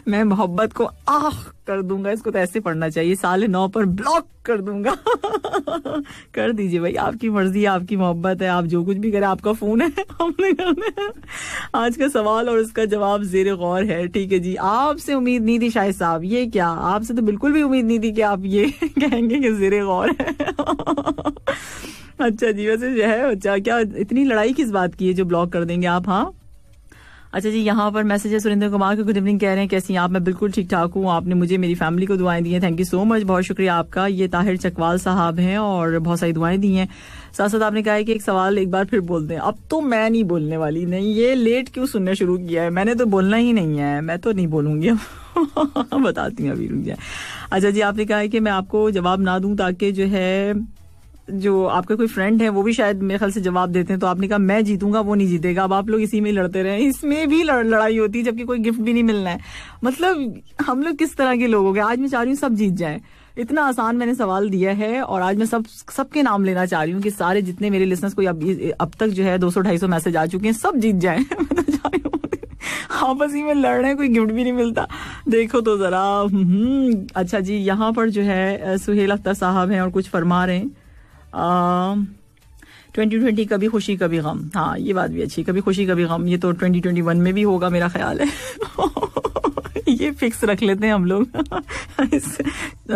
मैं मोहब्बत को आह कर दूंगा, इसको तो ऐसे पढ़ना चाहिए. 9:30 पर ब्लॉक कर दूंगा. कर दीजिए भाई, आपकी मर्जी है, आपकी मोहब्बत है, आप जो कुछ भी करें, आपका फोन है, हमने करना है. आज का सवाल और उसका जवाब जेर गौर है. ठीक है जी. आपसे उम्मीद नहीं थी शाहिद साहब, ये क्या, आपसे तो बिल्कुल भी उम्मीद नहीं थी कि आप ये कहेंगे कि जेर गौर है. अच्छा जी, वैसे जो है, अच्छा क्या इतनी लड़ाई किस बात की है जो ब्लॉक कर देंगे आप? हाँ, अच्छा जी. यहाँ पर मैसेज है सुरेंद्र कुमार के, गुड इवनिंग कह रहे हैं, कैसी हैं आप? मैं बिल्कुल ठीक ठाक हूँ. आपने मुझे मेरी फैमिली को दुआएं दी हैं, थैंक यू सो मच, बहुत शुक्रिया आपका. ये ताहिर चकवाल साहब हैं और बहुत सारी दुआएं दी हैं. साथ साथ आपने कहा है कि एक सवाल एक बार फिर बोल दें. अब तो मैं नहीं बोलने वाली. नहीं, ये लेट क्यों सुनना शुरू किया है? मैंने तो बोलना ही नहीं है, मैं तो नहीं बोलूंगी. बताती हूँ, अभी रुक जाए. अच्छा जी, आपने कहा है कि मैं आपको जवाब ना दूं ताकि जो है, जो आपके कोई फ्रेंड है वो भी शायद मेरे ख्याल से जवाब देते हैं. तो आपने कहा मैं जीतूंगा, वो नहीं जीतेगा. अब आप लोग इसी में लड़ते रहे. इसमें भी लड़ाई होती है, जबकि कोई गिफ्ट भी नहीं मिलना है. मतलब हम लोग किस तरह के लोग हो गए. आज मैं चाह रही हूँ सब जीत जाए. इतना आसान मैंने सवाल दिया है, और आज मैं सबके नाम लेना चाह रही हूँ कि सारे जितने मेरे लिसनर्स को अब तक जो है 200-250 मैसेज आ चुके हैं, सब जीत जाए. मैं तो चाह रही हूँ, आपस ही में लड़ रहे हैं, कोई गिफ्ट भी नहीं मिलता. देखो तो जरा. अच्छा जी, यहाँ पर जो है सुहेल अख्तर साहब हैं और कुछ फरमा रहे हैं. 2020 कभी खुशी कभी गम. हाँ, ये बात भी अच्छी, कभी खुशी कभी गम. ये तो 2021 में भी होगा मेरा ख्याल है. ये फिक्स रख लेते हैं हम लोग.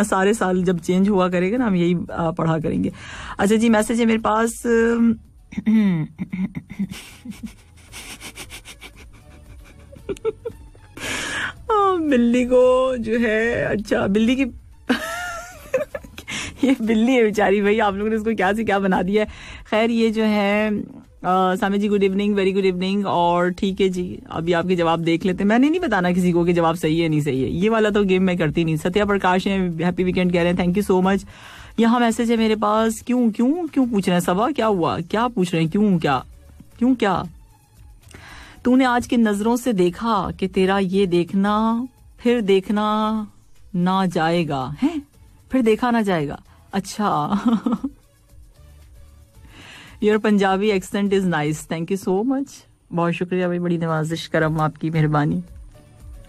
सारे साल जब चेंज हुआ करेगा ना, हम यही पढ़ा करेंगे. अच्छा जी, मैसेज है मेरे पास. बिल्ली को जो है, अच्छा बिल्ली की ये बिल्ली है बेचारी. भाई आप लोगों ने इसको क्या से क्या बना दिया है. खैर, ये जो है Sami ji, good evening, very good evening. और ठीक है जी, अभी आपके जवाब देख लेते हैं. मैंने नहीं बताना किसी को कि जवाब सही है नहीं सही है, ये वाला तो गेम मैं करती नहीं. सत्या प्रकाश है, हैप्पी वीकेंड कह रहे हैं, थैंक यू सो मच. यहाँ मैसेज है मेरे पास. क्यों पूछ रहे हैं सबा, क्या हुआ, क्या पूछ रहे हैं, क्यों क्या? तूने आज की नजरों से देखा कि तेरा ये देखना फिर देखना ना जाएगा है, फिर देखा ना जाएगा. अच्छा. Your Punjabi accent is nice, thank you so much, बहुत शुक्रिया भाई, बड़ी नवाजिश, करम, आपकी मेहरबानी.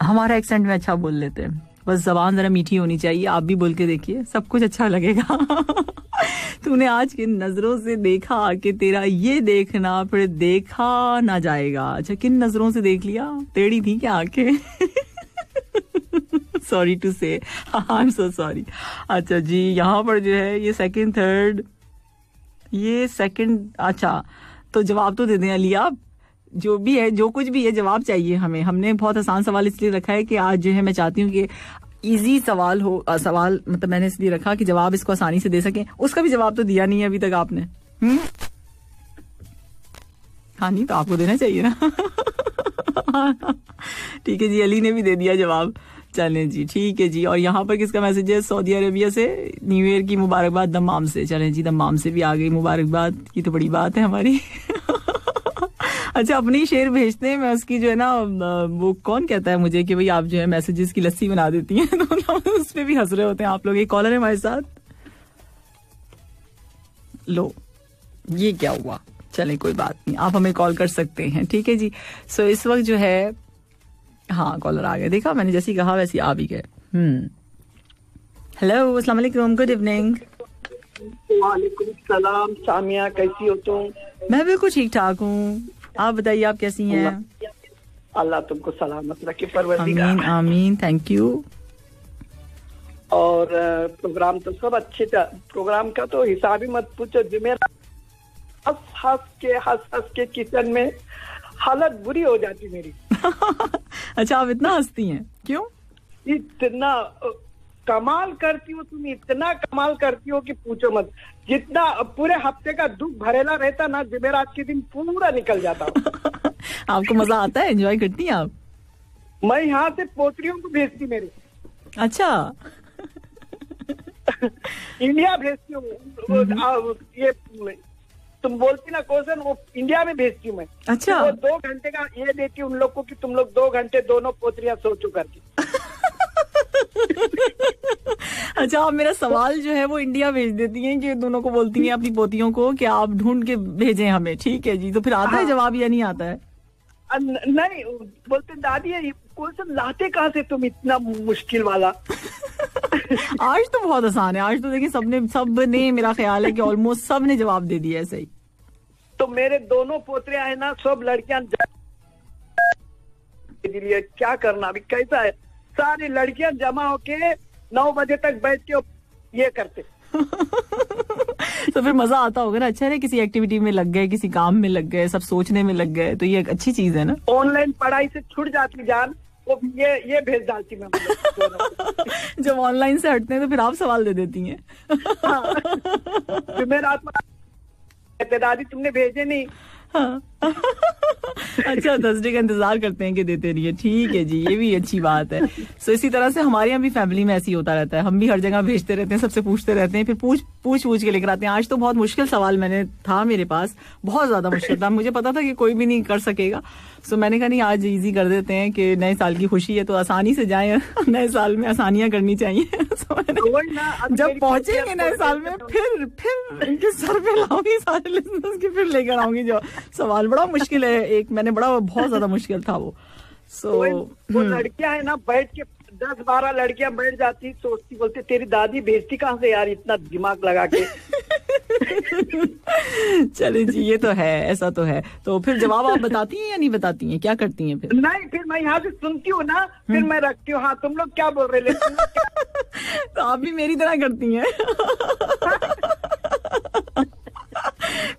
हमारा एक्सेंट में अच्छा बोल लेते हैं, बस जबान जरा मीठी होनी चाहिए. आप भी बोल के देखिए, सब कुछ अच्छा लगेगा. तूने आज की नजरों से देखा कि तेरा ये देखना फिर देखा ना जाएगा. अच्छा, किन नजरों से देख लिया? टेढ़ी थी क्या आंखें? सॉरी टू से, आई एम सो सॉरी. अच्छा जी, यहाँ पर जो है ये सेकंड थर्ड, ये सेकंड. अच्छा, तो जवाब तो दे दें अली आप, जो भी है, जो कुछ भी है, जवाब चाहिए हमें. हमने बहुत आसान सवाल इसलिए रखा है कि आज जो है मैं चाहती हूँ कि इजी सवाल हो. सवाल मतलब मैंने इसलिए रखा कि जवाब इसको आसानी से दे सकें. उसका भी जवाब तो दिया नहीं है अभी तक आपने. हाँ, नहीं तो आपको देना चाहिए ना. ठीक है जी, अली ने भी दे दिया जवाब. चलें जी, ठीक है जी. और यहाँ पर किसका मैसेज है? सऊदी अरेबिया से, न्यू ईयर की मुबारकबाद दम्माम से. चलें जी, दम्माम से भी आ गई मुबारकबाद, ये तो बड़ी बात है हमारी. अच्छा, अपनी शेर भेजते हैं, मैं उसकी जो है ना, वो कौन कहता है मुझे कि भाई आप जो है मैसेजेस की लस्सी बना देती हैं. तो उस पर भी हंस रहे होते हैं आप लोग. एक कॉलर है हमारे साथ. लो, ये क्या हुआ? चलें, कोई बात नहीं, आप हमें कॉल कर सकते हैं. ठीक है जी. सो इस वक्त जो है, हाँ, कॉलर आ गए. देखा, मैंने जैसे कहा वैसे आ भी गए. हेलो, अस्सलाम वालेकुम, गुड इवनिंग. वालेकुम सलाम. सामिया, कैसी हो तुम? मैं बिल्कुल ठीक ठाक हूँ, आप बताइए, आप कैसी हैं? अल्लाह तुमको सलामत रखे परवरदिगार। आमीन आमीन, थैंक यू। और प्रोग्राम तो सब अच्छे था, प्रोग्राम का तो हिसाब ही मत पूछो। मेरा हंस के किचन में हालत बुरी हो जाती मेरी। अच्छा, आप इतना हंसती हैं, क्यों? इतना कमाल करती हो तुम, इतना कमाल करती हो कि पूछो मत। जितना पूरे हफ्ते का दुख भरेला रहता ना, जुमेरात के दिन पूरा निकल जाता। आपको मजा आता है, एंजॉय करती हैं आप? मैं यहाँ से पोतरियों को भेजती मेरे। अच्छा। इंडिया भेजती हूँ। ये तुम बोलती ना क्वेश्चन, वो इंडिया में भेजती हूँ मैं। अच्छा। वो 2 घंटे का ये देती हूँ उन लोग को कि तुम लोग 2 घंटे दोनों पोतरियां सोचो करके। अच्छा, आप मेरा सवाल जो है वो इंडिया भेज देती हैं, कि दोनों को बोलती हैं अपनी पोतियों को कि आप ढूंढ के भेजें हमें, ठीक है जी। तो फिर आता है जवाब या नहीं आता है? नहीं, बोलते दादी ये क्वेश्चन लाते कहाँ से तुम इतना मुश्किल वाला? आज तो बहुत आसान है। आज तो देखिए सबने मेरा ख्याल है कि ऑलमोस्ट सब ने जवाब दे दिया है सही। तो मेरे दोनों पोतरियां है ना, सब लड़कियां लिए क्या करना अभी कैसा है, सारी लड़कियां जमा होके 9 बजे तक बैठ के ये करते। तो फिर मजा आता होगा ना। अच्छा है, किसी एक्टिविटी में लग गए, किसी काम में लग गए, सब सोचने में लग गए, तो ये एक अच्छी चीज है ना। ऑनलाइन पढ़ाई से छूट जाती जान, वो ये भेज डालती मैं। जब ऑनलाइन से हटते हैं तो फिर आप सवाल दे देती हैं। जुमेरात में दादी तुमने भेजे नहीं। हाँ। अच्छा, थर्सडे का इंतजार करते हैं कि देते रहिए, ठीक है जी, ये भी अच्छी बात है। सो इसी तरह से हमारे यहाँ भी फैमिली में ऐसी होता रहता है। हम भी हर जगह भेजते रहते हैं, सबसे पूछते रहते हैं, फिर पूछ के लेकर आते हैं। आज तो बहुत मुश्किल सवाल था मेरे पास, बहुत ज्यादा मुश्किल था। मुझे पता था कि कोई भी नहीं कर सकेगा, सो मैंने कहा नहीं, आज इजी कर देते हैं कि नए साल की खुशी है तो आसानी से जाए। नए साल में आसानियां करनी चाहिए। जब पहुंचेंगे नए साल में फिर इनके सर पे लाऊंगी सारे लिसनर्स के, फिर लेकर आऊंगी जो सवाल। बड़ा मुश्किल है, बहुत ज्यादा मुश्किल था वो। वो लड़कियां है ना, बैठ के 10-12 लड़कियां बैठ जाती, सोचती, बोलती तेरी दादी भेजती कहाँ से यार इतना दिमाग लगा के। चले जी, ये तो है, ऐसा तो है। तो फिर जवाब आप बताती हैं या नहीं बताती हैं, क्या करती हैं फिर? नहीं, फिर मैं यहाँ से सुनती हूँ ना, फिर मैं रखती हूँ। हाँ, तुम लोग क्या बोल रहे थे? तो आप भी मेरी तरह करती हैं।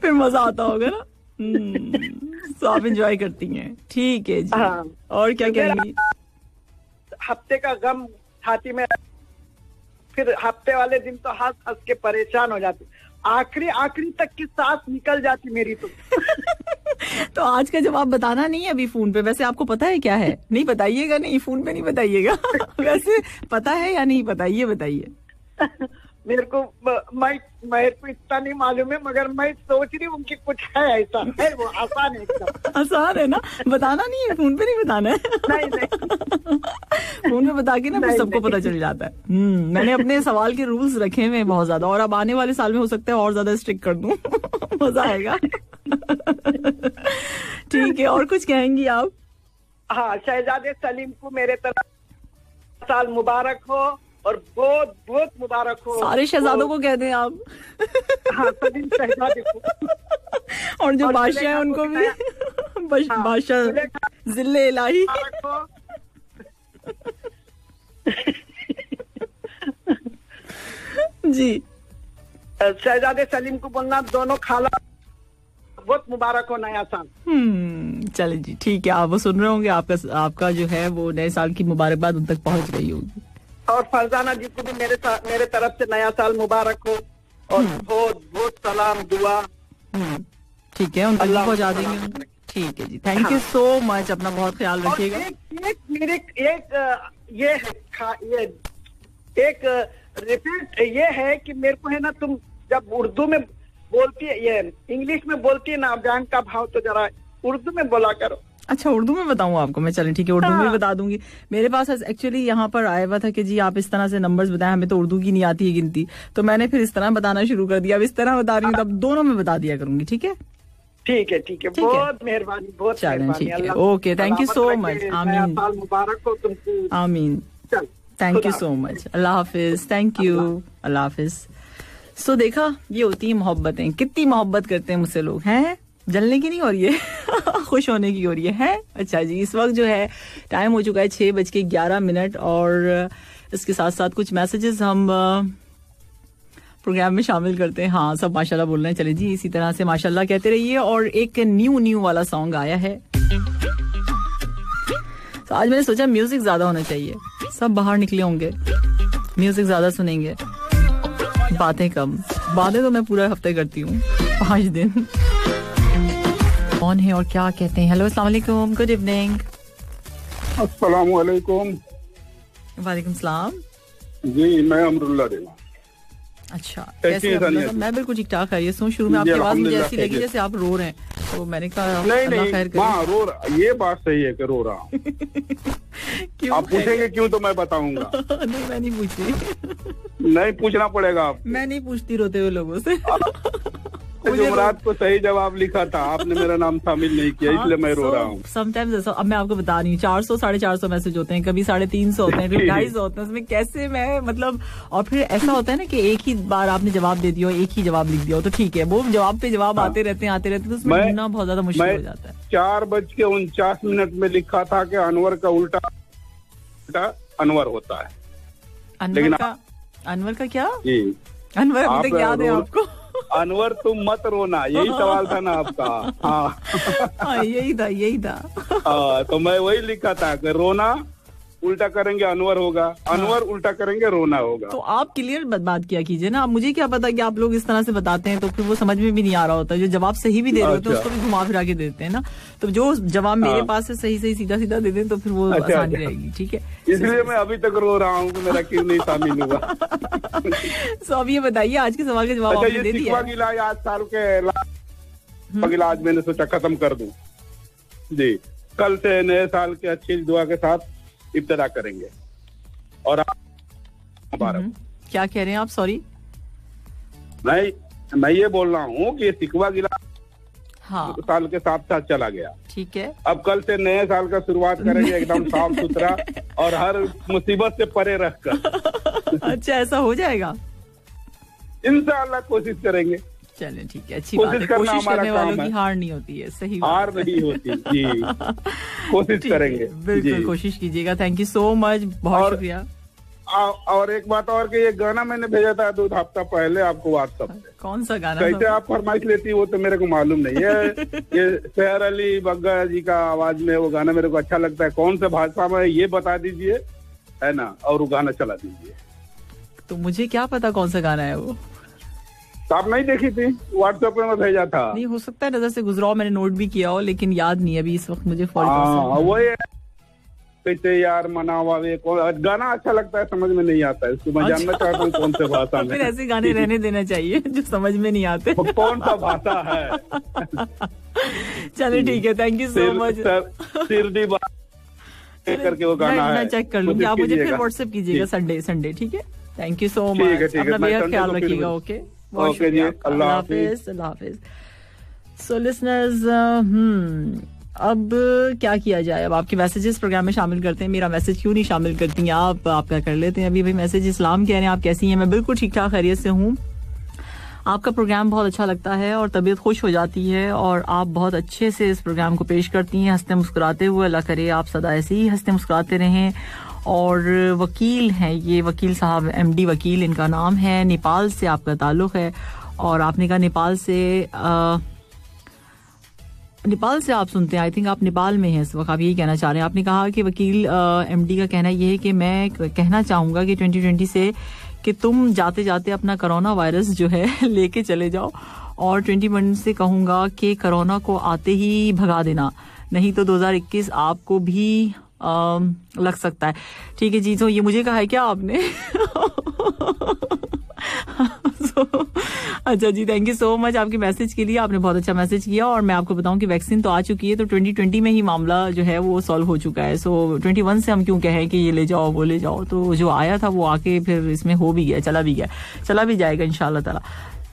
फिर मजा आता होगा ना। तो आप एंजॉय करती हैं, ठीक है जी। हाँ। और क्या कहेंगी? हफ्ते का गम छाती में, फिर हफ्ते वाले दिन तो हंस के परेशान हो जाती, आखिरी तक की सांस निकल जाती मेरी तो। तो आज का जवाब बताना नहीं है अभी फोन पे। वैसे आपको पता है क्या है? नहीं बताइएगा, नहीं फोन पे नहीं बताइएगा। वैसे पता है या नहीं पता, ये बताइए। मेरे को इतना नहीं मालूम है, मगर मैं सोच रही हूँ कि कुछ है ऐसा है, वो आसान है एकदम। आसान है ना, बताना नहीं है, फोन पे नहीं बताना है। नहीं। फोन पे बता के ना फिर सबको पता चल जाता है। मैंने अपने सवाल के रूल्स रखे हुए हैं बहुत ज्यादा, और अब आने वाले साल में हो सकता है और ज्यादा स्ट्रिक्ट कर दूं। मजा आएगा। ठीक है, और कुछ कहेंगी आप? हाँ, शहजादे सलीम को मेरे तरफ साल मुबारक हो, और बहुत बहुत मुबारक हो। सारे शहजादों को कहते हैं आप? हाँ, सलीम शहजादे को। और जो बादशाह है उनको भी। बादशाह जिले इलाही। जी, शहजादे सलीम को बोलना दोनों खाला बहुत मुबारक हो नया साल। चले जी, ठीक है। आप वो सुन रहे होंगे, आपका जो है वो नए साल की मुबारकबाद उन तक पहुंच रही होगी। और फरजाना जी को भी मेरे तरफ से नया साल मुबारक हो, और बहुत बहुत सलाम दुआ। ठीक है, उन तक पहुंचा देंगे। ठीक है जी, थैंक यू सो मच। अपना बहुत ख्याल रखिएगा। एक रिपीट ये है कि मेरे को है ना, तुम जब उर्दू में बोलती है, ये इंग्लिश में बोलती है ना, बैंक का भाव तो जरा उर्दू में बोला करो। अच्छा, उर्दू में बताऊं आपको मैं? चलें ठीक है, उर्दू में बता दूंगी। मेरे पास एक्चुअली यहाँ पर आया हुआ था कि जी आप इस तरह से नंबर्स बताएं, हमें तो उर्दू की नहीं आती है गिनती, तो मैंने फिर इस तरह बताना शुरू कर दिया। अब इस तरह बता रही हूँ, तो अब दोनों में बता दिया करूंगी। ठीक है, ठीक है, ठीक है, बहुत मेहरबानी, बहुत मेहरबानी। Okay, thank you so much. आमीन, साल मुबारक हो तुमको। आमीन, थैंक यू सो मच। अल्लाह हाफिज, थैंक यू, अल्लाह हाफिज। सो देखा, ये होती है मोहब्बतें। कितनी मोहब्बत करते हैं मुझसे लोग, हैं जलने की नहीं हो रही है खुश होने की हो रही है? अच्छा जी, इस वक्त जो है टाइम हो चुका है 6:11 और इसके साथ साथ कुछ मैसेजेस हम प्रोग्राम में शामिल करते हैं। हाँ, सब माशाल्लाह बोल रहे हैं। चले जी, इसी तरह से माशाल्लाह कहते रहिए। और एक न्यू वाला सॉन्ग आया है, तो आज मैंने सोचा म्यूजिक ज्यादा होना चाहिए, सब बाहर निकले होंगे, म्यूजिक ज्यादा सुनेंगे, बातें कम। बातें तो मैं पूरा हफ्ते करती हूँ, 5 दिन। कौन है और क्या कहते हैं? हेलो, अस्सलाम वालेकुम, गुड इवनिंग। अस्सलाम वालेकुम। वालेकुम सलाम जी, मैं अमरुल्ला देना। अच्छा, कैसे हैं? मैं बिल्कुल ठीक ठाक है। शुरू में आपकी आवाज मुझे ऐसी लगी जैसे आप रो रहे हैं, तो मैंने कहा नहीं खैर करे। ये बात सही है कि रो रहा हूँ। आप पूछेंगे क्यों तो मैं बताऊंगा। नहीं, मैं नहीं पूछती। नहीं पूछना पड़ेगा आप। मैं नहीं पूछती रोते हुए लोगों से। जुमरात को सही जवाब लिखा था, आपने मेरा नाम शामिल नहीं किया, इसलिए मैं रो रहा हूँ। समटाइम्स ऐसा, अब मैं आपको बता रही हूँ, 400-450 मैसेज होते हैं, कभी 350 होते हैं, कभी 250 होते हैं, उसमें कैसे मैं मतलब। और फिर ऐसा होता है ना कि एक ही बार आपने जवाब दे दिया, एक ही जवाब लिख दिया हो तो ठीक है, वो जवाब पे जवाब आते रहते हैं तो उसमें ढूंढना बहुत ज्यादा मुश्किल हो जाता है। 4:49 में लिखा था कि अनवर का उल्टा अनवर होता है। अनवर का क्या? अनवर अभी तक याद है आपको? अनवर तुम मत रोना, यही सवाल था ना आपका? हाँ यही था। तो मैं वही लिखा था कि रोना उल्टा करेंगे अनवर होगा, अनवर उल्टा करेंगे रोना होगा। तो आप क्लियर बात किया कीजिए ना। अब मुझे क्या पता कि आप लोग इस तरह से बताते हैं तो फिर वो समझ में भी नहीं आ रहा होता। जो जवाब सही भी दे रहे होते हैं उसको भी घुमा फिरा के देते हैं ना। तो जो जवाब मेरे पास है सही सीधा दे दें तो फिर वो आसानी रहेगी। ठीक है, इसलिए मैं अभी तक रो रहा हूँ कि मेरा क्यों नहीं शामिल हुआ। तो अब ये बताइए, आज के सवाल का जवाब आपने दे दिया। आज साल के आज मैंने सोचा खत्म कर दूं जी। कल से नए साल के अच्छी दुआ के साथ इब्तिदा करेंगे। और क्या कह रहे हैं आप? सॉरी, मैं ये बोल रहा हूँ कि सिकवा गिला साल के साथ साथ चला गया। ठीक है, अब कल से नए साल का शुरुआत करेंगे एकदम साफ सुथरा और हर मुसीबत से परे रखकर। अच्छा, ऐसा हो जाएगा? इंशाअल्लाह कोशिश करेंगे। चलें, ठीक है, अच्छी बात है। कोशिश करने वालों की हार नहीं होती है। सही हार नहीं होती जी। कोशिश करेंगे, बिल्कुल कोशिश कीजिएगा। थैंक यू सो मच, बहुत शुक्रिया। और एक बात और कि ये गाना मैंने भेजा था 2 हफ्ता पहले आपको व्हाट्सएप पे। कौन सा गाना? कैसे आप फरमाइश लेती वो तो मेरे को मालूम नहीं है। ये शहर अली बग्गा जी का आवाज में वो गाना मेरे को अच्छा लगता है। कौन से भाषा में ये बता दीजिए, है ना, और वो गाना चला दीजिए। तो मुझे क्या पता कौन सा गाना है वो? तो आप नहीं देखी थी? व्हाट्सएप पे मैं भेजा था। नहीं, हो सकता है नजर से गुजरा हो, मैंने नोट भी किया हो, लेकिन याद नहीं है अभी इस वक्त मुझे। वो कैसे यार मनावा गाना अच्छा लगता है, समझ में नहीं आता है इसको। मैं जानना चाहता हूँ कौन से भाषा में। फिर ऐसे गाने रहने देना चाहिए जो समझ में नहीं आते। कौन सा भाषा है? चलो ठीक है, thank you so much. Shirdi करके वो गाना है, मैं चेक कर लूंगी। आप मुझे फिर व्हाट्सएप कीजिएगा संडे। ठीक है, थैंक यू सो मच। अपना बेहद ख्याल रखिएगा। ओके, बहुत शुक्रिया। अल्लाह हाफिज। सो लिसनर्स, अब क्या किया जाए? अब आपके मैसेजेस प्रोग्राम में शामिल करते हैं। मेरा मैसेज क्यों नहीं शामिल करती हैं आप? आपका कर लेते हैं अभी। भाई मैसेज इस्लाम कह रहे हैं, आप कैसी हैं? मैं बिल्कुल ठीक ठाक खैरियत से हूँ। आपका प्रोग्राम बहुत अच्छा लगता है और तबीयत खुश हो जाती है और आप बहुत अच्छे से इस प्रोग्राम को पेश करती हैं, हंसते मुस्कुराते हुए। अल्लाह करे आप सदा ऐसे ही हंसते मुस्कुराते रहें। और वकील हैं ये, वकील साहब, MD वकील इनका नाम है। नेपाल से आपका ताल्लुक़ है और आपने कहा नेपाल से आप सुनते हैं। आई थिंक आप नेपाल में हैं इस वक्त, आप यही कहना चाह रहे हैं। आपने कहा कि वकील MD का कहना ये है कि मैं कहना चाहूँगा कि 2020 से कि तुम जाते जाते अपना कोरोना वायरस जो है लेके चले जाओ, और 2021 से कहूँगा कि कोरोना को आते ही भगा देना, नहीं तो 2021 आपको भी लग सकता है। ठीक है जी, तो ये मुझे कहा है क्या आपने? अच्छा जी, थैंक यू सो मच आपके मैसेज के लिए। आपने बहुत अच्छा मैसेज किया। और मैं आपको बताऊं कि वैक्सीन तो आ चुकी है, तो 2020 में ही मामला जो है वो सॉल्व हो चुका है। सो 21 से हम क्यों कहें कि ये ले जाओ वो ले जाओ? तो जो आया था वो आके फिर इसमें हो भी गया, चला भी जाएगा इंशाल्लाह ताला,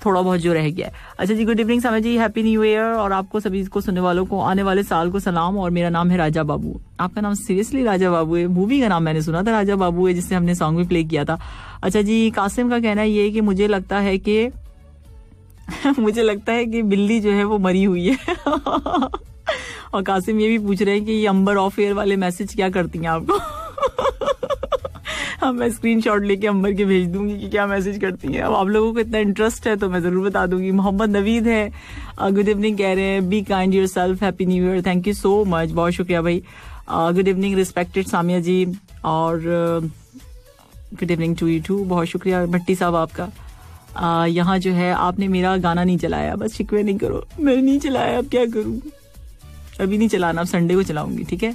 थोड़ा बहुत जो रह गया है। अच्छा जी, गुड इवनिंग समय जी, हैप्पी न्यू ईयर। और आपको सभी को सुनने वालों को आने वाले साल को सलाम। और मेरा नाम है राजा बाबू। आपका नाम सीरियसली राजा बाबू है? मूवी का नाम मैंने सुना था राजा बाबू है, जिससे हमने सॉन्ग भी प्ले किया था। अच्छा जी, कासिम का कहना ये है कि मुझे लगता है कि मुझे लगता है कि बिल्ली जो है वो मरी हुई है। और कासिम ये भी पूछ रहे हैं कि ये अंबर ऑफ एयर वाले मैसेज क्या करती हैं आपको। हाँ, मैं स्क्रीनशॉट लेके अंबर के भेज दूंगी कि क्या मैसेज करती हैं। अब आप लोगों को इतना इंटरेस्ट है तो मैं जरूर बता दूंगी। मोहम्मद नवीद है, गुड इवनिंग कह रहे हैं, be kind yourself, happy new year, thank you so much, बहुत शुक्रिया भाई। Good evening respected Samia ji, और good evening to you too, बहुत शुक्रिया भट्टी साहब आपका। यहाँ जो है आपने मेरा गाना नहीं चलाया, बस शिकवे नहीं करो, मैंने नहीं चलाया, अब क्या करूँ, अभी नहीं चलाना, अब संडे को चलाऊंगी, ठीक है।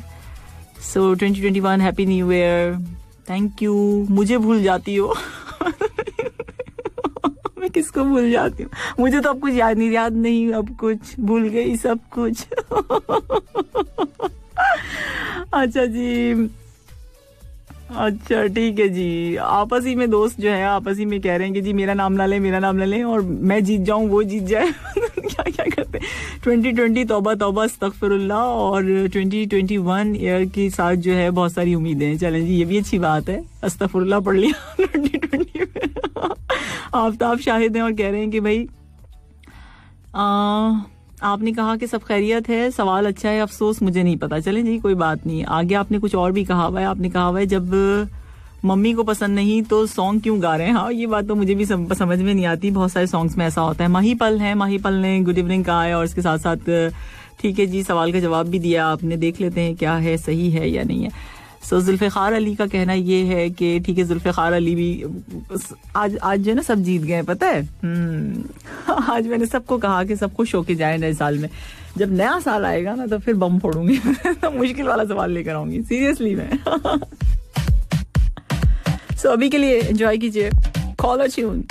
सो 2021 happy new year, thank you. मुझे भूल जाती हो। मैं किसको भूल जाती हूँ, मुझे तो अब कुछ याद नहीं, अब कुछ भूल गई सब कुछ। अच्छा जी, अच्छा ठीक है जी। आपस ही में दोस्त जो है आपस ही में कह रहे हैं कि जी मेरा नाम ना लें और मैं जीत जाऊं वो जीत जाए। क्या करते हैं। 2020 तौबा तौबा अस्तगफिरुल्लाह, और 2021 ईयर के साथ जो है बहुत सारी उम्मीदें हैं। चलें जी, ये भी अच्छी बात है, अस्तगफिरुल्लाह पढ़ लिया 2020 में। आफ्ताब शाहिद हैं और कह रहे हैं कि भाई आपने कहा कि सब खैरियत है, सवाल अच्छा है, अफसोस मुझे नहीं पता। चलें जी, कोई बात नहीं। आगे आपने कुछ और भी कहा हुआ है, आपने कहा हुआ है जब मम्मी को पसंद नहीं तो सॉन्ग क्यों गा रहे हैं। हाँ, ये बात तो मुझे भी समझ में नहीं आती, बहुत सारे सॉन्ग्स में ऐसा होता है। माहीपल ने गुड इवनिंग कहा है, और इसके साथ साथ ठीक है जी, सवाल का जवाब भी दिया आपने, देख लेते हैं क्या है, सही है या नहीं है। सो जुल्फ़िकार अली का कहना ये है कि ठीक है, जुल्फ़िकार अली भी आज जो है ना सब जीत गए, पता है। आज मैंने सबको कहा कि सबको शौके जाए नए साल में, जब नया साल आएगा ना तो फिर बम फोड़ूंगी। मुश्किल वाला सवाल लेकर आऊंगी, सीरियसली मैं। सो अभी के लिए एंजॉय कीजिए caller tune.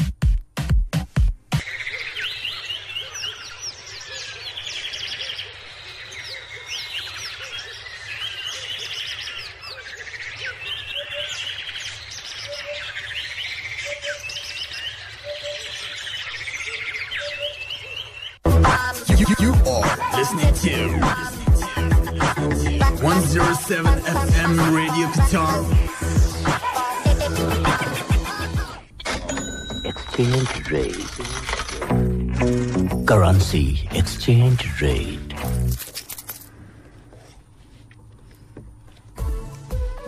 You are listening to 107 FM Radio Qatar. Exchange rate. Currency exchange rate.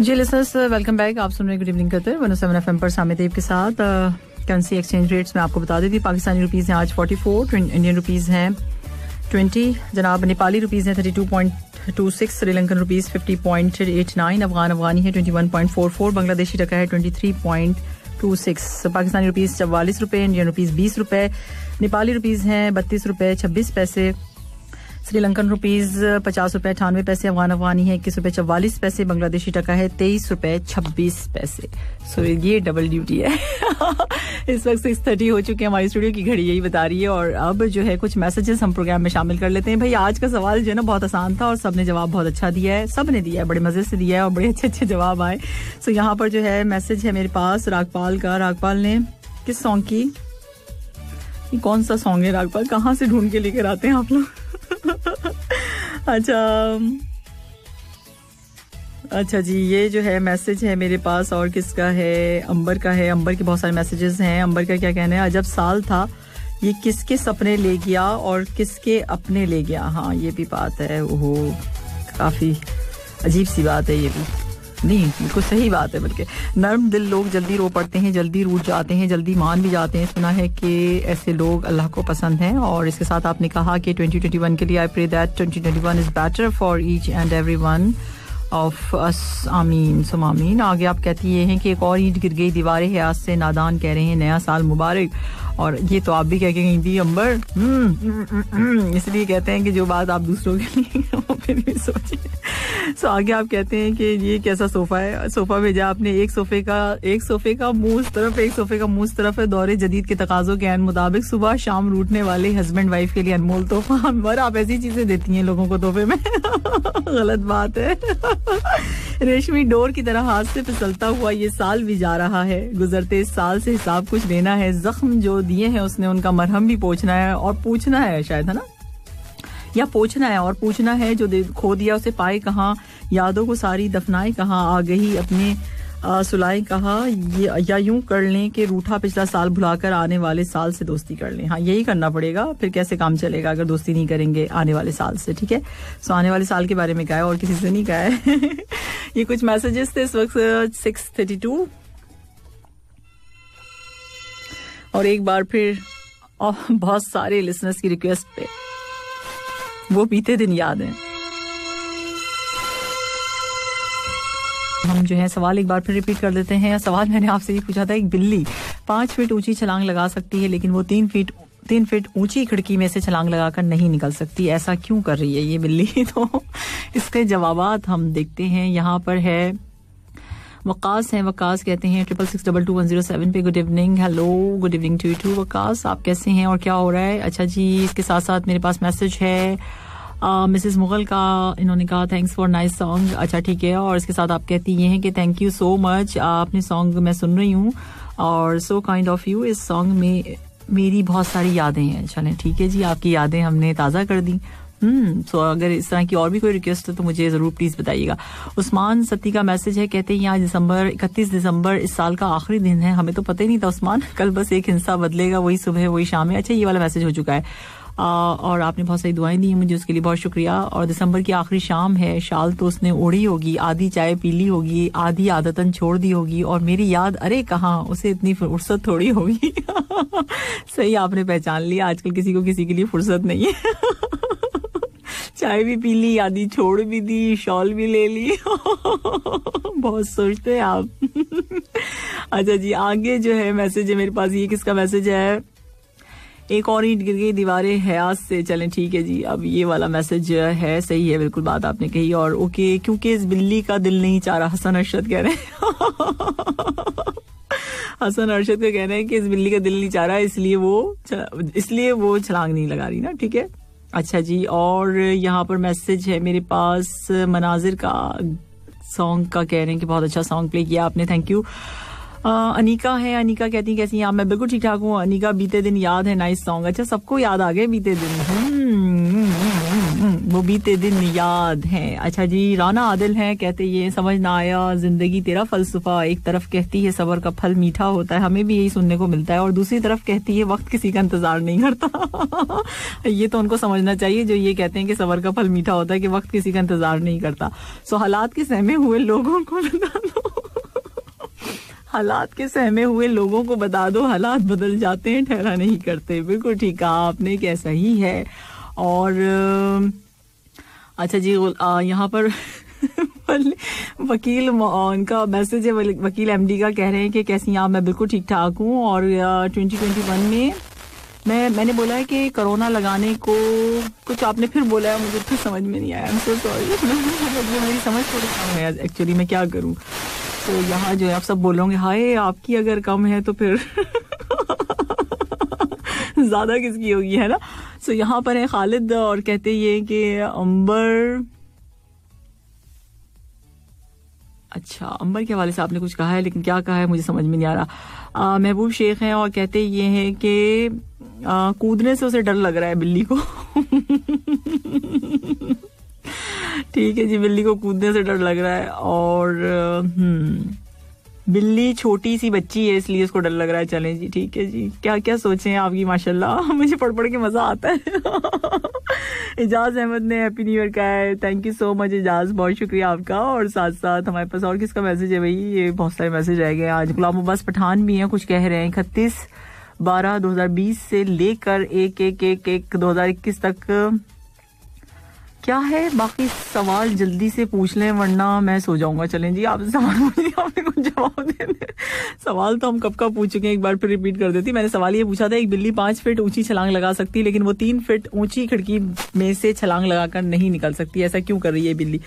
Ji listeners, welcome back. आप सुन रहे गुड इवनिंग कतर 107 FM पर सामिद देव के साथ। करेंसी एक्सचेंज रेट्स में आपको बता देती, पाकिस्तानी रुपीस हैं आज 44, इंडियन रुपीस हैं 20, जनाब नेपाली रुपीस हैं 32.26, श्रीलंकन रुपीस 50.89, अफगानी है 21.44, बांग्लादेशी टका है 23.26, पाकिस्तानी रुपीस 44 रुपए, इंडियन रुपीस 20 रुपए, नेपाली रुपीस हैं 32 रुपए 26 पैसे, श्रीलंकन रुपीस 50 रुपए 98 पैसे, अफगानी है 21 रुपए 44 पैसे, बांग्लादेशी टका है 23 रुपए 26 पैसे। सो ये डबल ड्यूटी है। इस वक्त 6:30 हो चुके हैं, हमारी स्टूडियो की घड़ी यही बता रही है। और अब जो है कुछ मैसेजेस हम प्रोग्राम में शामिल कर लेते हैं। भाई आज का सवाल जो है ना बहुत आसान था और सबने जवाब बहुत अच्छा दिया है, सबने दिया है, बड़े मजे से दिया है और बड़े अच्छे अच्छे जवाब आए। सो यहाँ पर जो है मैसेज है मेरे पास रागपाल का। रागपाल ने किस सॉन्ग की, ये कौन सा सॉन्ग है रागपाल, कहाँ से ढूंढ के लेकर आते हैं आप लोग। अच्छा जी, ये जो है मैसेज है मेरे पास, और किसका है, अंबर का है। अंबर के बहुत सारे मैसेजेस हैं। अंबर का क्या कहना है, अजब साल था ये, किसके सपने ले गया और किसके अपने ले गया। हाँ, ये भी बात है, ओहो काफी अजीब सी बात है ये भी, नहीं बिल्कुल सही बात है। बल्कि नर्म दिल लोग जल्दी रो पड़ते हैं, जल्दी रूठ जाते हैं, जल्दी मान भी जाते हैं। सुना है कि ऐसे लोग अल्लाह को पसंद हैं। और इसके साथ आपने कहा कि 2021 के लिए I pray that 2021 is better for each and every one of us, आमीन सुम आमीन। आगे आप कहती ये हैं कि एक और ईंट गिर गई दीवारें है आज से, नादान कह रहे हैं नया साल मुबारक। और ये तो आप भी कह के गई थी अंबर, इसलिए कहते हैं कि जो बात आप दूसरों के लिए वो फिर भी सोचिए। सो आगे आप कहते हैं कि ये कैसा सोफा है, सोफा भेजा आपने, एक सोफे का मुंह उस तरफ, एक सोफे का मुंह उस तरफ है। दौरे जदीद के तकाजों के ऐन मुताबिक सुबह शाम रूठने वाले हस्बैंड वाइफ के लिए अनमोल तोहफा। अंबर आप ऐसी चीजें देती हैं लोगों को तोहफे में। गलत बात है। रेशमी डोर की तरह हाथ से फिसलता हुआ ये साल भी जा रहा है। गुजरते इस साल से हिसाब कुछ लेना है, जख्म जो दिए हैं उसने उनका मरहम भी पोंछना है और पूछना है, शायद है ना, या पोंछना है और पूछना है, जो खो दिया उसे पाए कहाँ, यादों को सारी दफनाए कहाँ, आ गई अपने सुलाई कहा या यूं कर लें कि रूठा पिछला साल भुलाकर आने वाले साल से दोस्ती कर लें. हाँ, यही करना पड़ेगा, फिर कैसे काम चलेगा अगर दोस्ती नहीं करेंगे आने वाले साल से. ठीक है, सो आने वाले साल के बारे में कहा है और किसी से नहीं कहा है. ये कुछ मैसेजेस थे इस वक्त 6:32 और एक बार फिर बहुत सारे लिसनर्स की रिक्वेस्ट पे वो बीते दिन याद हैं. हम जो है सवाल एक बार फिर रिपीट कर देते हैं. सवाल मैंने आपसे ये पूछा था, एक बिल्ली 5 फीट ऊंची छलांग लगा सकती है लेकिन वो 3 फीट ऊंची खिड़की में से छलांग लगाकर नहीं निकल सकती, ऐसा क्यों कर रही है ये बिल्ली? तो इसके जवाबात हम देखते हैं. यहाँ पर है वकास हैं. वकास कहते हैं 66622107 पे good evening. Hello, good evening to you too Waqas. आप कैसे हैं और क्या हो रहा है? अच्छा जी, इसके साथ साथ मेरे पास मैसेज है मिसेस मुगल का. इन्होंने कहा थैंक्स फॉर नाइस सॉन्ग. अच्छा ठीक है, और इसके साथ आप कहती ये हैं कि थैंक यू सो मच, आपने सॉन्ग मैं सुन रही हूँ और सो काइंड ऑफ यू. इस सॉन्ग में मेरी बहुत सारी यादें हैं. चलें ठीक है जी, आपकी यादें हमने ताज़ा कर दी. सो अगर इस तरह की और भी कोई रिक्वेस्ट है तो मुझे ज़रूर प्लीज़ बताइएगा. उस्मान सत्ती का मैसेज है, कहते हैं यहाँ 31 दिसंबर इस साल का आखिरी दिन है. हमें तो पता ही नहीं था उस्मान, कल बस एक हिस्सा बदलेगा, वही सुबह वही शाम है. अच्छा, ये वाला मैसेज हो चुका है. और आपने बहुत सारी दुआएं दी हैं मुझे, उसके लिए बहुत शुक्रिया. और दिसंबर की आखिरी शाम है, शाल तो उसने ओढ़ी होगी, आधी चाय पी ली होगी, आधी आदतन छोड़ दी होगी और मेरी याद अरे कहाँ, उसे इतनी फुर्सत थोड़ी होगी. सही आपने पहचान लिया, आजकल किसी को किसी के लिए फुर्सत नहीं है. चाय भी पी ली, आधी छोड़ भी दी, शॉल भी ले ली. बहुत सोचते हैं आप. अच्छा जी, आगे जो है मैसेज है मेरे पास, ये किसका मैसेज है? एक और ईंट गिर गई दीवारें हयात से. चलें ठीक है जी, अब ये वाला मैसेज है. सही है, बिल्कुल बात आपने कही. और ओके, क्योंकि इस बिल्ली का दिल नहीं चाह रहा, हसन अरशद कह रहे हैं. हसन अरशद का कहना है कि इस बिल्ली का दिल नहीं चाह रहा, इसलिए वो छलांग नहीं लगा रही ना. ठीक है, अच्छा जी. और यहाँ पर मैसेज है मेरे पास मनाजिर का, सॉन्ग का कह रहे हैं कि बहुत अच्छा सॉन्ग प्ले किया आपने, थैंक यू. अनिका है. अनिका कहती है कैसी हैं आप? मैं बिल्कुल ठीक ठाक हूँ. अनिका, बीते दिन याद है, नाइस सॉन्ग. अच्छा, सबको याद आ गए बीते दिन. वो बीते दिन याद है. अच्छा जी, राना आदिल है, कहते ये समझ ना आया जिंदगी तेरा फलसफा. एक तरफ कहती है सबर का फल मीठा होता है, हमें भी यही सुनने को मिलता है, और दूसरी तरफ कहती है वक्त किसी का इंतजार नहीं करता. ये तो उनको समझना चाहिए जो ये कहते हैं कि सबर का फल मीठा होता है कि वक्त किसी का इंतजार नहीं करता. सो हालात के सहमे हुए लोगों को बता दो, हालात के सहमे हुए लोगों को बता दो, हालात बदल जाते हैं, ठहरा नहीं करते. बिल्कुल ठीक कहा आपने, कैसा ही है. और अच्छा जी, यहाँ पर वकील, उनका मैसेज है, वकील एमडी का, कह रहे हैं कि कैसी हैं आप? मैं बिल्कुल ठीक ठाक हूँ. और 2021 में मैंने बोला है कि कोरोना लगाने को कुछ आपने फिर बोला है, मुझे फिर समझ में नहीं आया. आई एम सो सॉरी, मेरी समझ थोड़ी कम है एक्चुअली, मैं क्या करूँ. तो यहाँ जो है आप सब बोलोगे हाय आपकी अगर कम है तो फिर ज्यादा किसकी होगी, है ना. सो यहाँ पर है खालिद, और कहते ये कि अंबर, अच्छा अंबर के हवाले से आपने कुछ कहा है, लेकिन क्या कहा है मुझे समझ में नहीं आ रहा. महबूब शेख हैं और कहते ये हैं कि कूदने से उसे डर लग रहा है बिल्ली को. ठीक है जी, बिल्ली को कूदने से डर लग रहा है. और बिल्ली छोटी सी बच्ची है इसलिए उसको डर लग रहा है. चलें जी, ठीक है जी, क्या क्या सोचे हैं आपकी, माशाल्लाह मुझे पढ़ पढ़ के मजा आता है. इजाज अहमद ने हैप्पी न्यू ईयर कहा है, thank you so much Ijaz, बहुत शुक्रिया आपका. और साथ साथ हमारे पास और किसका मैसेज है भाई? ये बहुत सारे मैसेज रह गए आज. गुलाम अब्बास पठान भी हैं, कुछ कह रहे हैं 31/12/2020 से लेकर 1/1/1/2021 तक क्या है. बाकी सवाल जल्दी से पूछ लें वरना मैं सो जाऊंगा. चलें जी, आप सवाल आपने कुछ जवाब देने. सवाल तो हम कब का पूछ चुके हैं, एक बार फिर रिपीट कर देती. मैंने सवाल ये पूछा था, एक बिल्ली 5 फीट ऊंची छलांग लगा सकती लेकिन वो 3 फीट ऊंची खिड़की में से छलांग लगाकर नहीं निकल सकती, ऐसा क्यों कर रही है बिल्ली?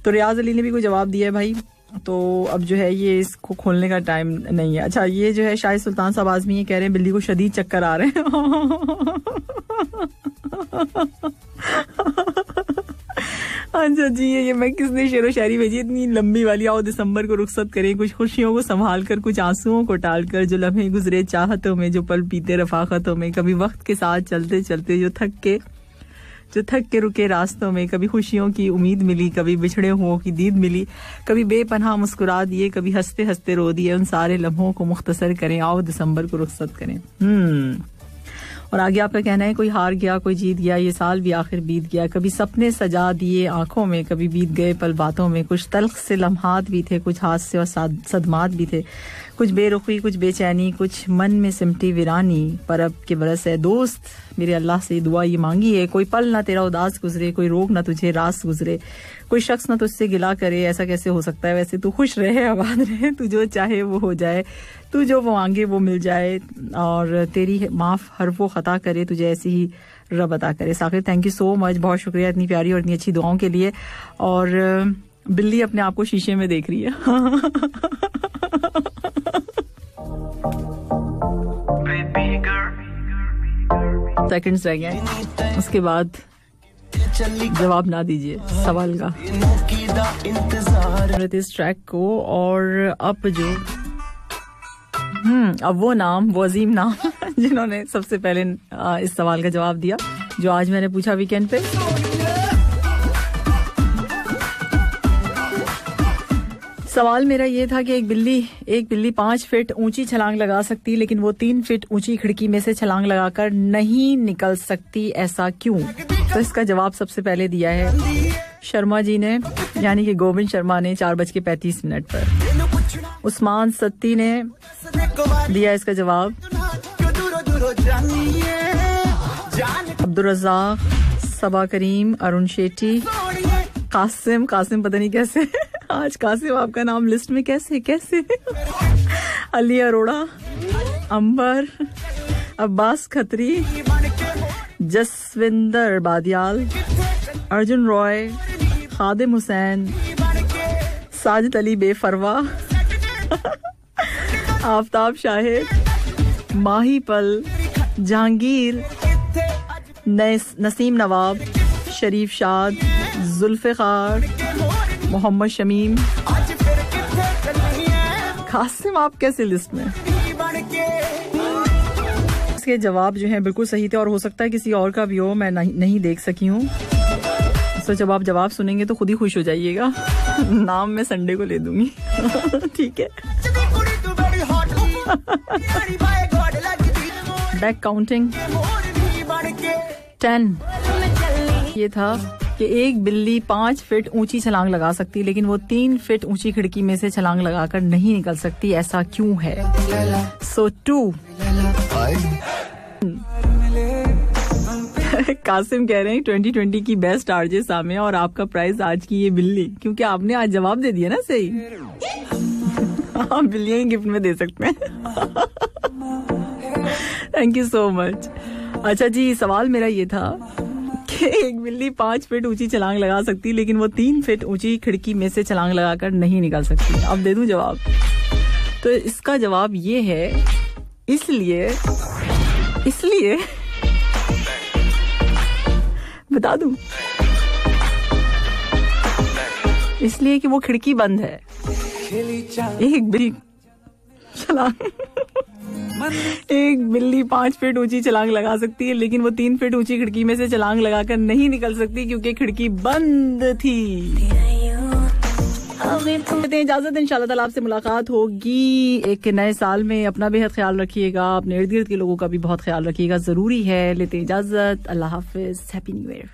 तो रियाज अली ने भी कोई जवाब दिया है भाई. तो अब जो है ये इसको खोलने का टाइम नहीं है. अच्छा, ये जो है शाहिद सुल्तान साहब आजमी ये कह रहे हैं बिल्ली को शदीद चक्कर आ रहे हैं. अच्छा जी, ये मैं किसने शेरो शायरी भेजी इतनी लंबी वाली? आओ दिसंबर को रुखसत करें, कुछ खुशियों को संभाल कर, कुछ आंसुओं को टाल कर, जो लम्हे गुजरे चाहतों में, जो पल बीते रफाकतों में, कभी वक्त के साथ चलते चलते जो थक के जो थक के रुके रास्तों में, कभी खुशियों की उम्मीद मिली, कभी बिछड़े हुओं की दीद मिली, कभी बेपनाह मुस्कुरा दिए, कभी हंसते हंसते रो दिए, उन सारे लम्हों को मुख्तसर करें, आओ दिसंबर को रुखसत करें। और आगे आपका कहना है, कोई हार गया कोई जीत गया, ये साल भी आखिर बीत गया, कभी सपने सजा दिए आंखों में, कभी बीत गए पल बातों में, कुछ तल्ख से लम्हात भी थे, कुछ हादसे और सदमात भी थे, कुछ बेरुखी कुछ बेचैनी, कुछ मन में सिमटी वीरानी, पर अब के बरस है दोस्त, मेरे अल्लाह से दुआ ये मांगी है, कोई पल ना तेरा उदास गुजरे, कोई रोग ना तुझे रास गुजरे, कोई शख्स ना तुझसे गिला करे, ऐसा कैसे हो सकता है, वैसे तू खुश रहे आबाद रहे, तू जो चाहे वो हो जाए, तू जो वो मांगे वो मिल जाए, और तेरी माफ हर वो खता करे, तुझे ऐसी ही रब अता करे। Sakir thank you so much, बहुत शुक्रिया इतनी प्यारी और इतनी अच्छी दुआओं के लिए। और बिल्ली अपने आप को शीशे में देख रही है। सेकंड्स रह गए, उसके बाद जवाब ना दीजिए सवाल का इस ट्रैक को। और अब जो अब वो नाम, वो अजीम नाम जिन्होंने सबसे पहले इस सवाल का जवाब दिया जो आज मैंने पूछा वीकेंड पे। सवाल मेरा ये था कि एक बिल्ली 5 फीट ऊंची छलांग लगा सकती, लेकिन वो 3 फीट ऊंची खिड़की में से छलांग लगाकर नहीं निकल सकती, ऐसा क्यों? तो इसका जवाब सबसे पहले दिया है शर्मा जी ने, यानी कि गोविंद शर्मा ने 4:35 पर। उस्मान सत्ती ने दिया इसका जवाब। अब्दुल रज़ाक, सबा करीम, अरुण शेट्टी, कासिम पता नहीं कैसे आज कासिम आपका नाम लिस्ट में कैसे अली अरोड़ा, अंबर, अब्बास खत्री, जसविंदर बादियाल, अर्जुन रॉय, खादिम हुसैन, साजिद अली बेफरवा, आफ्ताब शाहिद, माही पल, जहांगीर, नसीम नवाब, शरीफ शाद, जुल्फ़िकार, मोहम्मद शमीम। कासिम आप कैसे लिस्ट में? इसके जवाब जो हैं बिल्कुल सही थे, और हो सकता है किसी और का भी हो, मैं नहीं देख सकी हूँ। तो जब आप जवाब सुनेंगे तो खुद ही खुश हो जाइएगा। नाम मैं संडे को ले दूंगी। ठीक है। बैक काउंटिंग 10 ये था कि एक बिल्ली 5 फीट ऊंची छलांग लगा सकती, लेकिन वो 3 फीट ऊंची खिड़की में से छलांग लगाकर नहीं निकल सकती, ऐसा क्यों है? सो 2 कासिम कह रहे हैं 2020 की बेस्ट आरजे सामिया, और आपका प्राइस आज की ये बिल्ली, क्योंकि आपने आज जवाब दे दिया ना सही। आप बिल्लियां ही गिफ्ट में दे सकते हैं। Thank you so much. अच्छा जी, सवाल मेरा ये था कि एक बिल्ली 5 फीट ऊंची छलांग लगा सकती, लेकिन वो 3 फीट ऊंची खिड़की में से छलांग लगाकर नहीं निकल सकती। अब दे दूं जवाब? तो इसका जवाब ये है इसलिए बता दूं, इसलिए कि वो खिड़की बंद है। एक बिल्ली 5 फीट ऊंची छलांग लगा सकती है, लेकिन वो 3 फीट ऊंची खिड़की में से छलांग लगाकर नहीं निकल सकती, क्योंकि खिड़की बंद थी। इजाजत, इंशाल्लाह ताला आपसे मुलाकात होगी एक नए साल में। अपना बेहद ख्याल रखिएगा, अपने इर्द गिर्द के लोगों का भी बहुत ख्याल रखिएगा, जरूरी है। लेते इजाजत, अल्लाह हाफिज, हैप्पी न्यू ईयर।